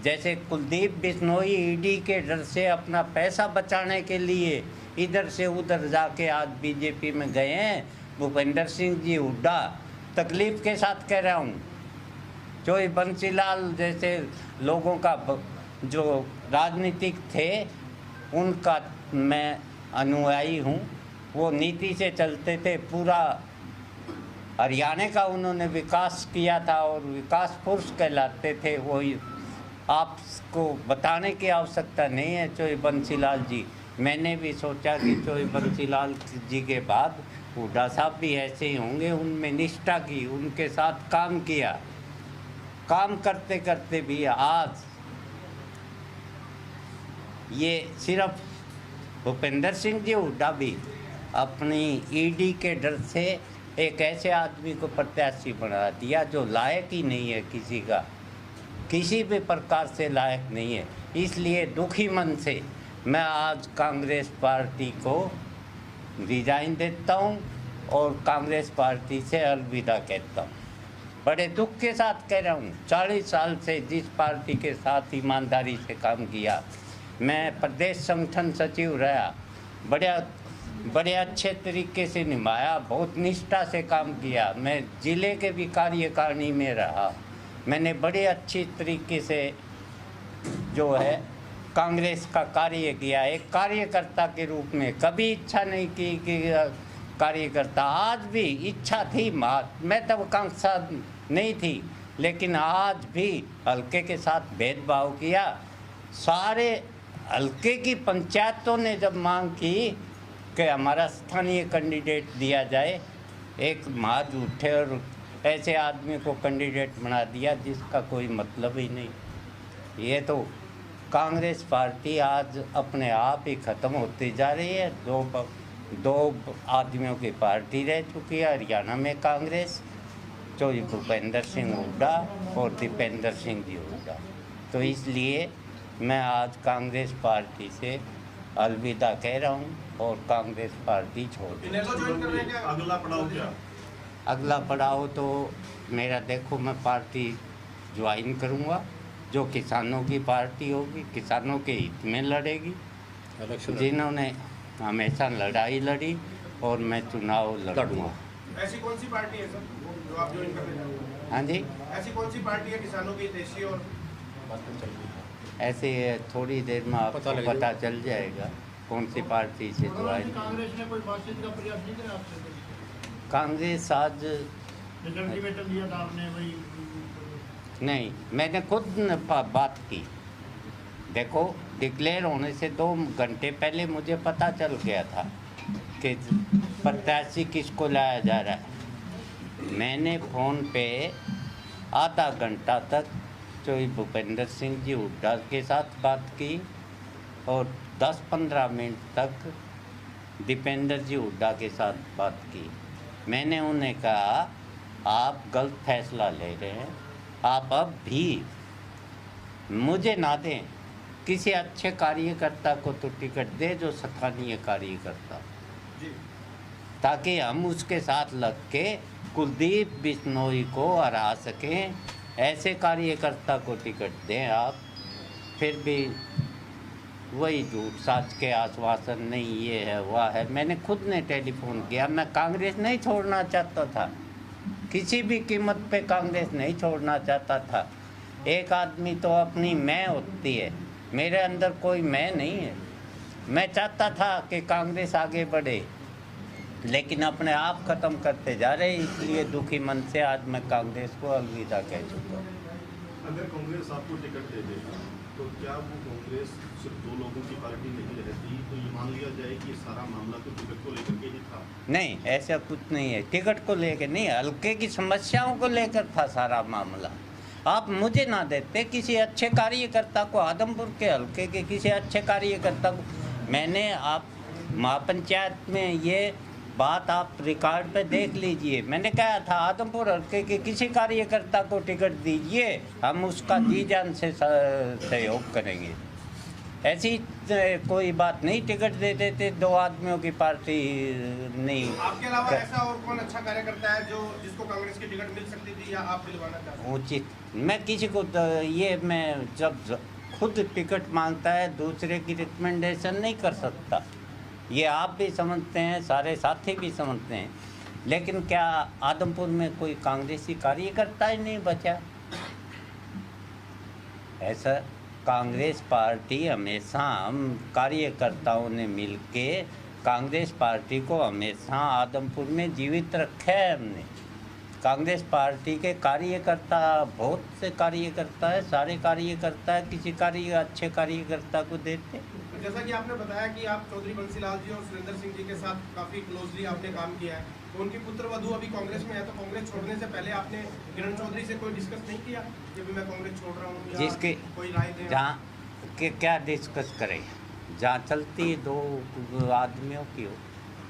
A: जैसे कुलदीप बिश्नोई ईडी के डर से अपना पैसा बचाने के लिए इधर से उधर जाके आज बीजेपी में गए हैं, भूपेंद्र सिंह जी हुड्डा तकलीफ़ के साथ कह रहा हूँ। जो बंसीलाल जैसे लोगों का जो राजनीतिक थे उनका मैं अनुयायी हूँ। वो नीति से चलते थे, पूरा हरियाणा का उन्होंने विकास किया था और विकास पुरुष कहलाते थे। वो आपको बताने की आवश्यकता नहीं है। चोई बंसीलाल जी, मैंने भी सोचा कि चोई बंसीलाल जी के बाद हुड्डा साहब भी ऐसे ही होंगे। उनमें निष्ठा की, उनके साथ काम किया, काम करते करते भी आज ये सिर्फ भूपेंद्र सिंह जी हुड्डा भी अपनी ईडी के डर से एक ऐसे आदमी को प्रत्याशी बना दिया जो लायक ही नहीं है, किसी का किसी भी प्रकार से लायक नहीं है। इसलिए दुखी मन से मैं आज कांग्रेस पार्टी को रिजाइन देता हूं और कांग्रेस पार्टी से अलविदा कहता हूं। बड़े दुख के साथ कह रहा हूं। 40 साल से जिस पार्टी के साथ ईमानदारी से काम किया, मैं प्रदेश संगठन सचिव रहा, बड़े अच्छे तरीके से निभाया, बहुत निष्ठा से काम किया। मैं ज़िले के भी कार्यकारिणी में रहा, मैंने बड़े अच्छी तरीके से जो है कांग्रेस का कार्य किया। एक कार्यकर्ता के रूप में कभी इच्छा नहीं की कि कार्यकर्ता, आज भी इच्छा थी, महत्वाकांक्षा नहीं थी, लेकिन आज भी हल्के के साथ भेदभाव किया। सारे हल्के की पंचायतों ने जब मांग की कि हमारा स्थानीय कैंडिडेट दिया जाए, एक महाज उठे और ऐसे आदमी को कैंडिडेट बना दिया जिसका कोई मतलब ही नहीं। ये तो कांग्रेस पार्टी आज अपने आप ही ख़त्म होती जा रही है। दो आदमियों की पार्टी रह चुकी है हरियाणा में कांग्रेस, जो भूपेंद्र सिंह हुड्डा और दीपेंद्र सिंह जी हुड्डा। तो इसलिए मैं आज कांग्रेस पार्टी से अलविदा कह रहा हूँ और कांग्रेस पार्टी छोड़ दूँ।
B: अगला पड़ाव क्या?
A: अगला पड़ाव तो मेरा, देखो, मैं पार्टी ज्वाइन करूँगा जो किसानों की पार्टी होगी, किसानों के हित में लड़ेगी, जिन्होंने हमेशा लड़ाई लड़ी, और मैं चुनाव लड़ूंगा।
C: ऐसी कौन सी पार्टी है सर जो आप ज्वाइन करने जा रहे हैं?
A: हाँ जी,
C: ऐसी कौन सी पार्टी है किसानों की देशी? और
A: ऐसे थोड़ी देर में आपको पता चल जाएगा। कौन सी पार्टी से तो आए नहीं।
D: कांग्रेस ने कोई बातचीत का प्रयास नहीं किया आपसे कोई?
A: कांग्रेस आज
D: जो अल्टीमेटम दिया था आपने वही
A: नहीं, मैंने खुद बात की। देखो, डिक्लेयर होने से 2 घंटे पहले मुझे पता चल गया था कि प्रत्याशी किसको लाया जा रहा है। मैंने फ़ोन पे आधा घंटा तक जो भूपेंद्र सिंह जी हुड्डा के साथ बात की और 10-15 मिनट तक दीपेंद्र जी हुड्डा के साथ बात की। मैंने उन्हें कहा, आप गलत फैसला ले रहे हैं, आप अब भी मुझे ना दें, किसी अच्छे कार्यकर्ता को तो टिकट दे जो स्थानीय कार्यकर्ता, ताकि हम उसके साथ लग के कुलदीप बिश्नोई को हरा सकें। ऐसे कार्यकर्ता को टिकट दें आप। फिर भी वही झूठ साच के आश्वासन, नहीं ये है वह है। मैंने खुद ने टेलीफोन किया। मैं कांग्रेस नहीं छोड़ना चाहता था, किसी भी कीमत पे कांग्रेस नहीं छोड़ना चाहता था। एक आदमी तो अपनी मैं होती है, मेरे अंदर कोई मैं नहीं है। मैं चाहता था कि कांग्रेस आगे बढ़े, लेकिन अपने आप ख़त्म करते जा रहे, इसलिए दुखी मन से आज मैं कांग्रेस को अलविदा कह चुका हूँ।
B: अगर कांग्रेस आपको टिकट दे दे तो क्या वो कांग्रेस सिर्फ 2 लोगों की पार्टी नहीं रहती, तो ये मान लिया जाए कि ये सारा मामला तो टिकट को लेकर के ही था?
A: नहीं, ऐसा कुछ नहीं है। टिकट को लेकर नहीं, हल्के की समस्याओं को लेकर था सारा मामला। आप मुझे ना देते, किसी अच्छे कार्यकर्ता को, आदमपुर के हल्के के किसी अच्छे कार्यकर्ता को। मैंने आप महापंचायत में ये बात आप रिकॉर्ड पे देख लीजिए, मैंने कहा था आदमपुर हल्के के किसी कार्यकर्ता को टिकट दीजिए, हम उसका जी जान से सहयोग करेंगे। ऐसी कोई बात नहीं, टिकट दे देते 2 आदमियों की पार्टी नहीं।
C: आपके अलावा ऐसा और कौन अच्छा कार्यकर्ता है जो जिसको कांग्रेस की टिकट मिल सकती थी या आप दिलवाना चाहते हैं?
A: उचित, मैं किसी को ये मैं जब खुद टिकट मांगता है दूसरे की रिकमेंडेशन नहीं कर सकता। ये आप भी समझते हैं, सारे साथी भी समझते हैं। लेकिन क्या आदमपुर में कोई कांग्रेसी कार्यकर्ता ही नहीं बचा? ऐसा कांग्रेस पार्टी हमेशा, हम कार्यकर्ताओं ने मिलके कांग्रेस पार्टी को हमेशा आदमपुर में जीवित रखा है हमने। कांग्रेस पार्टी के कार्यकर्ता, बहुत से कार्यकर्ता है, सारे कार्यकर्ता है, किसी अच्छे कार्यकर्ता को देते।
C: जैसा कि आपने बताया कि आप चौधरी बंसीलाल जी और सुरेंद्र सिंह जी के साथ काफ़ी क्लोजली आपने काम किया है, तो उनकी पुत्र वधू अभी कांग्रेस में है, तो कांग्रेस छोड़ने से पहले आपने किरण चौधरी से कोई डिस्कस नहीं किया कि भी मैं कांग्रेस छोड़ रहा हूँ,
A: जिसके
C: कोई राय दें?
A: जहाँ के क्या डिस्कस करें, जहाँ चलती है 2 आदमियों की हो,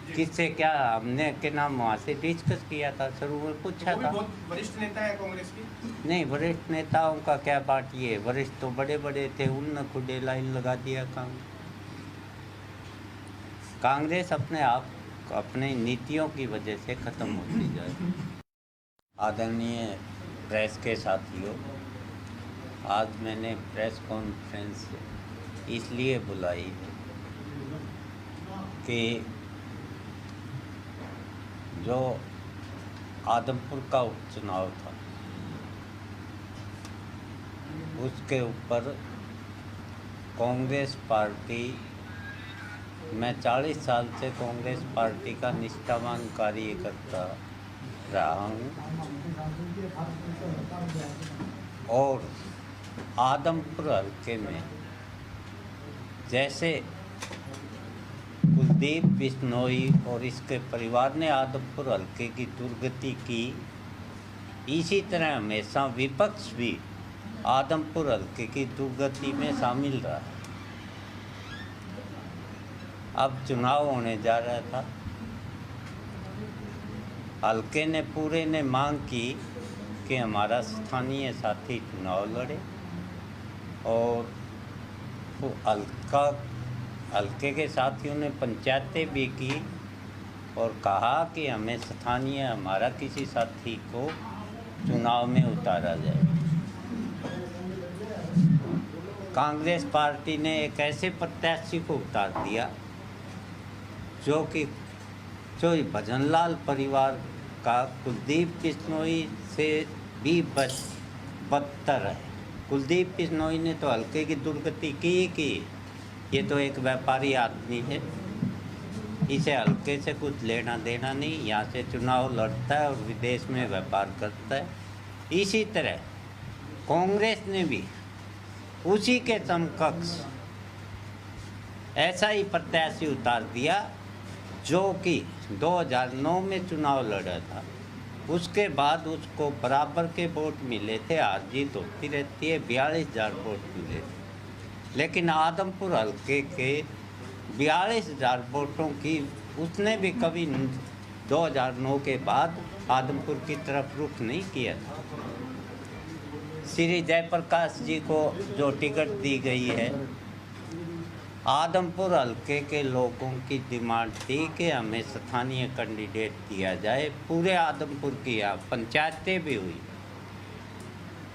A: किससे क्या हमने के नाम वहाँ से डिस्कस किया था, शुरू में पूछा
C: वो भी
A: था।
C: बहुत वरिष्ठ नेता है कांग्रेस की।
A: नहीं, वरिष्ठ नेताओं का क्या बात, ये वरिष्ठ तो बड़े बड़े थे, उनने खुदे लाइन लगा दिया। कांग्रेस अपने आप, अपने नीतियों की वजह से ख़त्म होती जाए। आदरणीय प्रेस के साथियों, आज मैंने प्रेस कॉन्फ्रेंस इसलिए बुलाई कि जो आदमपुर का उपचुनाव था, उसके ऊपर कांग्रेस पार्टी, मैं 40 साल से कांग्रेस पार्टी का निष्ठावान कार्यकर्ता रहा हूँ और आदमपुर हल्के में जैसे कुलदीप बिश्नोई और इसके परिवार ने आदमपुर हल्के की दुर्गति की, इसी तरह हमेशा विपक्ष भी आदमपुर हल्के की दुर्गति में शामिल रहा। अब चुनाव होने जा रहा था, हल्के ने पूरे ने मांग की कि हमारा स्थानीय साथी चुनाव लड़े और हल्के के साथियों ने पंचायतें भी की और कहा कि हमें स्थानीय, हमारा किसी साथी को चुनाव में उतारा जाए। कांग्रेस पार्टी ने एक ऐसे प्रत्याशी को उतार दिया जो भजनलाल परिवार का कुलदीप बिश्नोई से भी बदतर है। कुलदीप बिश्नोई ने तो हल्के की दुर्गति की, ये तो एक व्यापारी आदमी है, इसे हल्के से कुछ लेना देना नहीं। यहाँ से चुनाव लड़ता है और विदेश में व्यापार करता है। इसी तरह कांग्रेस ने भी उसी के समकक्ष ऐसा ही प्रत्याशी उतार दिया जो कि 2009 में चुनाव लड़ा था। उसके बाद उसको बराबर के वोट मिले थे, हार जीत होती रहती है, 42,000 वोट मिले थे। लेकिन आदमपुर हल्के के 42,000 वोटों की उसने भी कभी 2009 के बाद आदमपुर की तरफ रुख नहीं किया था। श्री जयप्रकाश जी को जो टिकट दी गई है, आदमपुर हल्के के लोगों की डिमांड थी कि हमें स्थानीय कैंडिडेट दिया जाए। पूरे आदमपुर की यहाँ पंचायतें भी हुई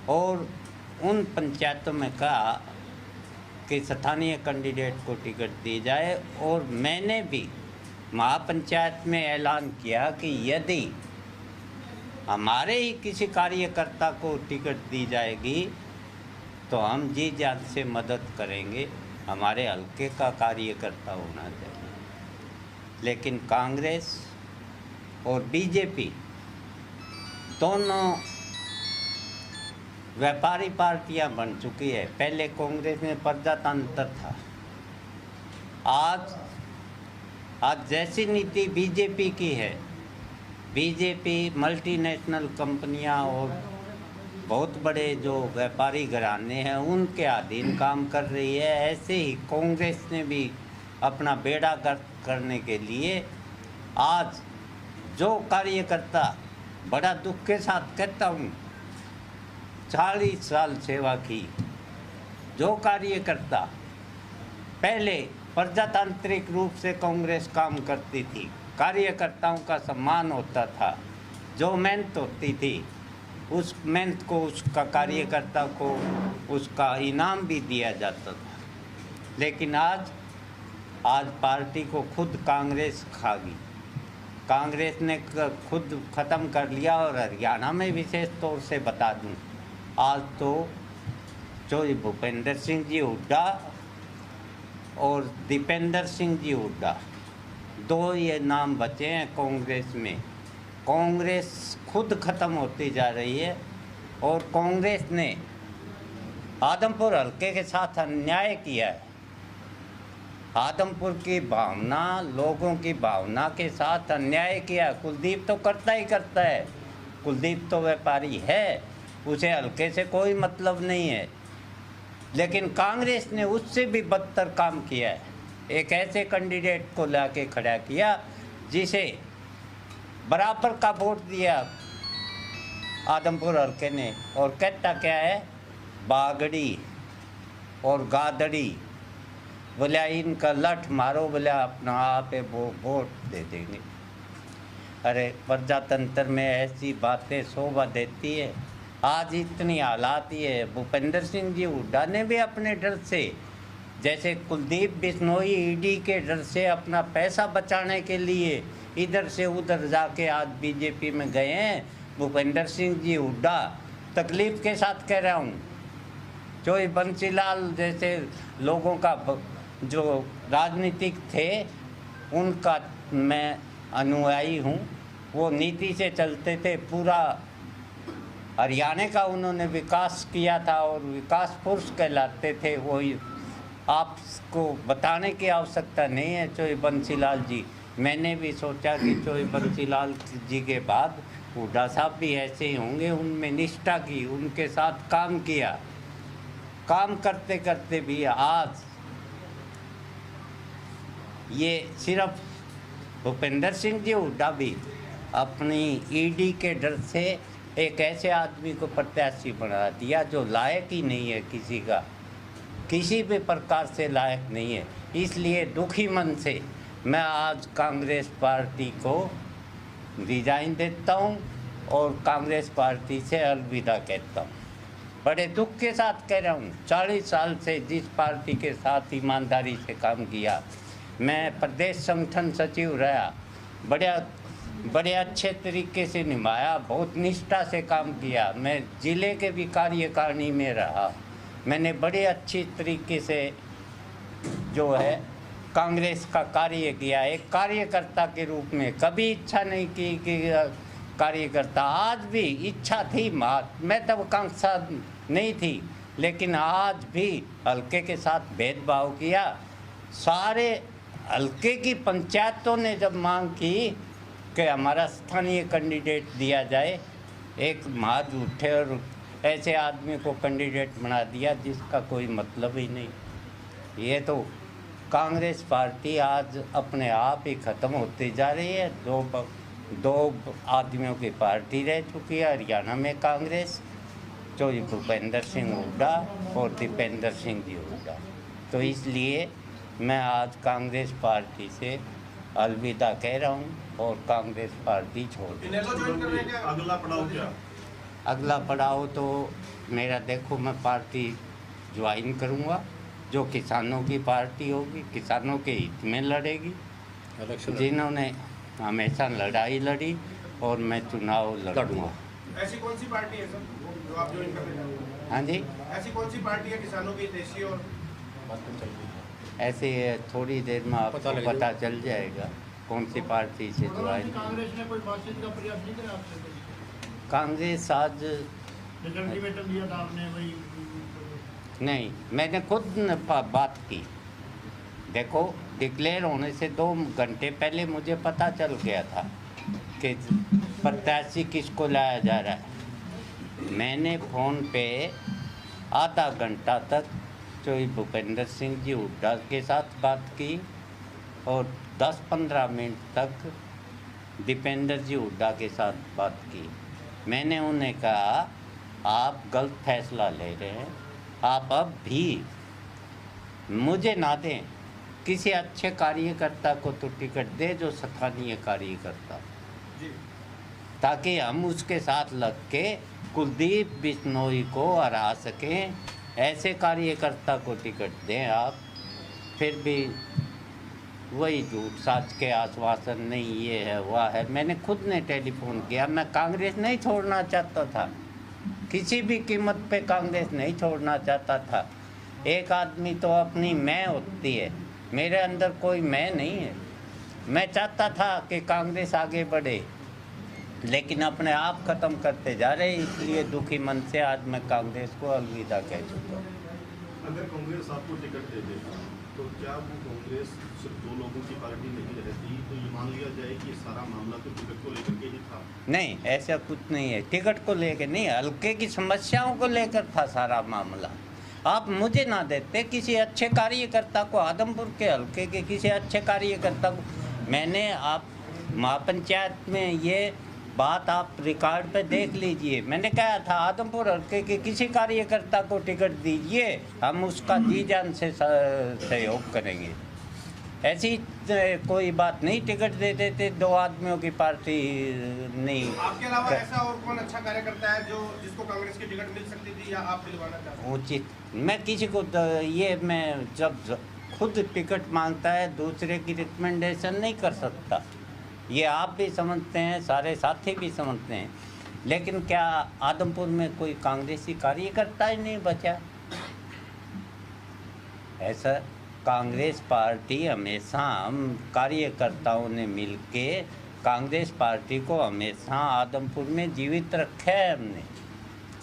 A: और उन पंचायतों में कहा कि स्थानीय कैंडिडेट को टिकट दी जाए। और मैंने भी महापंचायत में ऐलान किया कि यदि हमारे ही किसी कार्यकर्ता को टिकट दी जाएगी तो हम जी जान से मदद करेंगे, हमारे हल्के का कार्यकर्ता होना चाहिए। लेकिन कांग्रेस और बीजेपी दोनों व्यापारी पार्टियां बन चुकी है। पहले कांग्रेस में प्रजातंत्र था, आज जैसी नीति बीजेपी की है, बीजेपी मल्टीनेशनल कंपनियां और बहुत बड़े जो व्यापारी घराने हैं उनके अधीन काम कर रही है। ऐसे ही कांग्रेस ने भी अपना बेड़ा गर्क करने के लिए आज जो कार्यकर्ता, बड़ा दुख के साथ कहता हूँ, 40 साल सेवा की, जो कार्यकर्ता पहले प्रजातांत्रिक रूप से कांग्रेस काम करती थी, कार्यकर्ताओं का सम्मान होता था, जो मेहनत होती थी उस मेहनत को, उसका कार्यकर्ता को उसका इनाम भी दिया जाता था। लेकिन आज पार्टी को खुद कांग्रेस खा गई। कांग्रेस ने खुद ख़त्म कर लिया। और हरियाणा में विशेष तौर से बता दूं, आज तो जो भूपेंद्र सिंह जी हुड्डा और दीपेंद्र सिंह जी हुड्डा, दो ये नाम बचे हैं कांग्रेस में। कांग्रेस खुद ख़त्म होती जा रही है और कांग्रेस ने आदमपुर हल्के के साथ अन्याय किया है। आदमपुर की भावना, लोगों की भावना के साथ अन्याय किया। कुलदीप तो करता ही करता है, कुलदीप तो व्यापारी है, उसे हल्के से कोई मतलब नहीं है। लेकिन कांग्रेस ने उससे भी बदतर काम किया है। एक ऐसे कैंडिडेट को लाके खड़ा किया जिसे बराबर का वोट दिया आदमपुर हल्के ने, और कहता क्या है, बागड़ी और गादड़ी, बोला इनका लठ मारो, बोला अपना आप वो वोट दे देंगे। अरे प्रजातंत्र में ऐसी बातें शोभा देती है। आज इतनी हालात ये है। भूपेंद्र सिंह जी हुड्डा ने भी अपने डर से, जैसे कुलदीप बिश्नोई ईडी के डर से अपना पैसा बचाने के लिए इधर से उधर जाके आज बीजेपी में गए हैं। भूपेंद्र सिंह जी हुड्डा, तकलीफ़ के साथ कह रहा हूँ, चोई बंसीलाल जैसे लोगों का जो राजनीतिक थे उनका मैं अनुयायी हूँ। वो नीति से चलते थे, पूरा हरियाणा का उन्होंने विकास किया था और विकास पुरुष कहलाते थे। वही आपको बताने की आवश्यकता नहीं है। चोई बंसीलाल जी, मैंने भी सोचा कि चोई बंसीलाल जी के बाद हुड्डा साहब भी ऐसे ही होंगे। उनमें निष्ठा की, उनके साथ काम किया, काम करते करते भी आज ये सिर्फ भूपेंद्र सिंह जी हुड्डा भी अपनी ईडी के डर से एक ऐसे आदमी को प्रत्याशी बना दिया जो लायक ही नहीं है, किसी भी प्रकार से लायक नहीं है। इसलिए दुखी मन से मैं आज कांग्रेस पार्टी को रिजाइन देता हूं और कांग्रेस पार्टी से अलविदा कहता हूं। बड़े दुख के साथ कह रहा हूं, 40 साल से जिस पार्टी के साथ ईमानदारी से काम किया, मैं प्रदेश संगठन सचिव रहा, बड़े अच्छे तरीके से निभाया, बहुत निष्ठा से काम किया। मैं ज़िले के भी कार्यकारिणी में रहा, मैंने बड़े अच्छी तरीके से जो है कांग्रेस का कार्य किया, एक कार्यकर्ता के रूप में कभी इच्छा नहीं की कि कार्यकर्ता, आज भी इच्छा थी, मैं तब आकांक्षा नहीं थी, लेकिन आज भी हल्के के साथ भेदभाव किया। सारे हल्के की पंचायतों ने जब मांग की कि हमारा स्थानीय कैंडिडेट दिया जाए, एक महाज उठे और ऐसे आदमी को कैंडिडेट बना दिया जिसका कोई मतलब ही नहीं। ये तो कांग्रेस पार्टी आज अपने आप ही ख़त्म होती जा रही है। दो आदमियों की पार्टी रह चुकी है हरियाणा में कांग्रेस, जो भूपेंद्र सिंह हुड्डा और दीपेंद्र सिंह जी हुड्डा। तो इसलिए मैं आज कांग्रेस पार्टी से अलविदा कह रहा हूँ और कांग्रेस पार्टी छोड़ दी।
C: इनको ज्वाइन करने का
B: अगला पड़ाव क्या?
A: अगला पड़ाव तो मेरा, देखो, मैं पार्टी ज्वाइन करूँगा जो किसानों की पार्टी होगी, किसानों के हित में लड़ेगी, जिन्होंने हमेशा लड़ाई लड़ी, और मैं चुनाव लड़ूंगा।
C: ऐसी कौन सी पार्टी है सर जो आप ज्वाइन करने जा रहे हैं?
A: हाँ जी,
C: ऐसी कौन सी पार्टी है किसानों की देशी और
A: ऐसे थोड़ी देर में आपको पता चल जाएगा कौन सी पार्टी से ज्वाइन।
D: कांग्रेस ने कोई बातचीत का प्रयास नहीं करा आपसे?
A: कांग्रेस आज
D: अल्टीमेटम दिया था आपने वही?
A: नहीं, मैंने खुद बात की। देखो, डिक्लेयर होने से 2 घंटे पहले मुझे पता चल गया था कि प्रत्याशी किसको लाया जा रहा है। मैंने फ़ोन पे आधा घंटा तक जो भूपेंद्र सिंह जी हुड्डा के साथ बात की और 10-15 मिनट तक दीपेंद्र जी हुड्डा के साथ बात की। मैंने उन्हें कहा, आप गलत फैसला ले रहे हैं, आप अब भी मुझे ना दें, किसी अच्छे कार्यकर्ता को तो टिकट दे जो स्थानीय कार्यकर्ता, ताकि हम उसके साथ लग के कुलदीप बिश्नोई को हरा सकें। ऐसे कार्यकर्ता को टिकट दें आप। फिर भी वही झूठ साच के आश्वासन, नहीं ये है वह है। मैंने खुद ने टेलीफोन किया, मैं कांग्रेस नहीं छोड़ना चाहता था, किसी भी कीमत पे कांग्रेस नहीं छोड़ना चाहता था। एक आदमी तो अपनी मैं होती है, मेरे अंदर कोई मैं नहीं है। मैं चाहता था कि कांग्रेस आगे बढ़े, लेकिन अपने आप ख़त्म करते जा रहे, इसलिए दुखी मन से आज मैं कांग्रेस को अलविदा कह चुका हूँ।
B: अगर कांग्रेस आपको टिकट दे देगा तो क्या वो कांग्रेस सिर्फ 2 लोगों की पार्टी नहीं रहती, तो ये मान लिया जाए कि सारा मामला तो टिकट को लेकर के ही था?
A: नहीं, ऐसा कुछ नहीं है। टिकट को लेकर नहीं, हल्के की समस्याओं को लेकर था सारा मामला। आप मुझे ना देते, किसी अच्छे कार्यकर्ता को, आदमपुर के हल्के के किसी अच्छे कार्यकर्ता को। मैंने, आप महापंचायत में ये बात आप रिकॉर्ड पे देख लीजिए, मैंने कहा था आदमपुर हल्के के किसी कार्यकर्ता को टिकट दीजिए, हम उसका जी जान से सहयोग करेंगे। ऐसी कोई बात नहीं, टिकट दे देते 2 आदमियों की पार्टी नहीं।
C: आपके अलावा ऐसा और कौन अच्छा कार्यकर्ता है जो जिसको कांग्रेस की टिकट मिल सकती थी या आप दिलवाना चाहते हैं?
A: उचित, मैं किसी को ये, मैं जब खुद टिकट मांगता है दूसरे की रिकमेंडेशन नहीं कर सकता। ये आप भी समझते हैं, सारे साथी भी समझते हैं, लेकिन क्या आदमपुर में कोई कांग्रेसी कार्यकर्ता ही नहीं बचा? ऐसा कांग्रेस पार्टी हमेशा, हम कार्यकर्ताओं ने मिलके कांग्रेस पार्टी को हमेशा आदमपुर में जीवित रखा है हमने।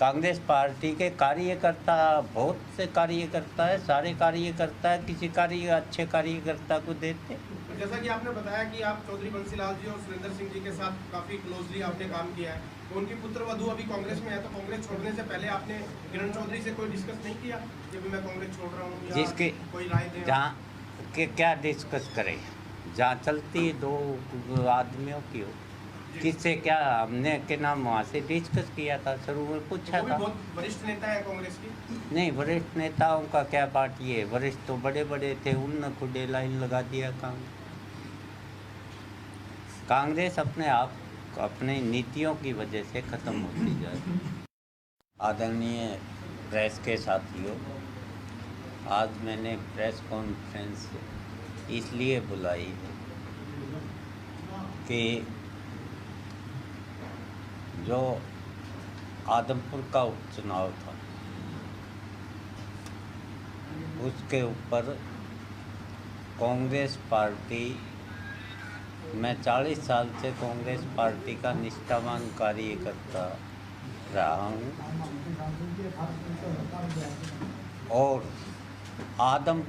A: कांग्रेस पार्टी के कार्यकर्ता, बहुत से कार्यकर्ता है, सारे कार्यकर्ता है, किसी अच्छे कार्यकर्ता को देते।
C: जैसा कि आपने बताया कि आप चौधरी बंसीलाल जी और सुरेंद्र सिंह जी के साथ काफ़ी क्लोजली आपने काम किया है, तो उनकी पुत्र वधू अभी कांग्रेस में है, तो कांग्रेस छोड़ने से पहले आपने किरण चौधरी से कोई डिस्कस नहीं किया कि मैं कांग्रेस छोड़ रहा हूँ, या
A: जिसके
C: कोई राय दें?
A: जहाँ के क्या डिस्कस करें, जहाँ चलती है 2 आदमियों की हो, किससे क्या हमने के नाम वहाँ से डिस्कस किया था, शुरू में पूछा
C: वो भी
A: था।
C: बहुत वरिष्ठ नेता है कांग्रेस की।
A: नहीं, वरिष्ठ नेताओं का क्या पार्टी है, वरिष्ठ तो बड़े बड़े थे, उनने खुदे लाइन लगा दिया। कांग्रेस अपने आप, अपने नीतियों की वजह से ख़त्म होती जा रही है। आदरणीय प्रेस के साथियों, आज मैंने प्रेस कॉन्फ्रेंस इसलिए बुलाई है कि जो आदमपुर का उपचुनाव था, उसके ऊपर कांग्रेस पार्टी, मैं 40 साल से कांग्रेस पार्टी का निष्ठावान कार्यकर्ता रहा हूँ और आदम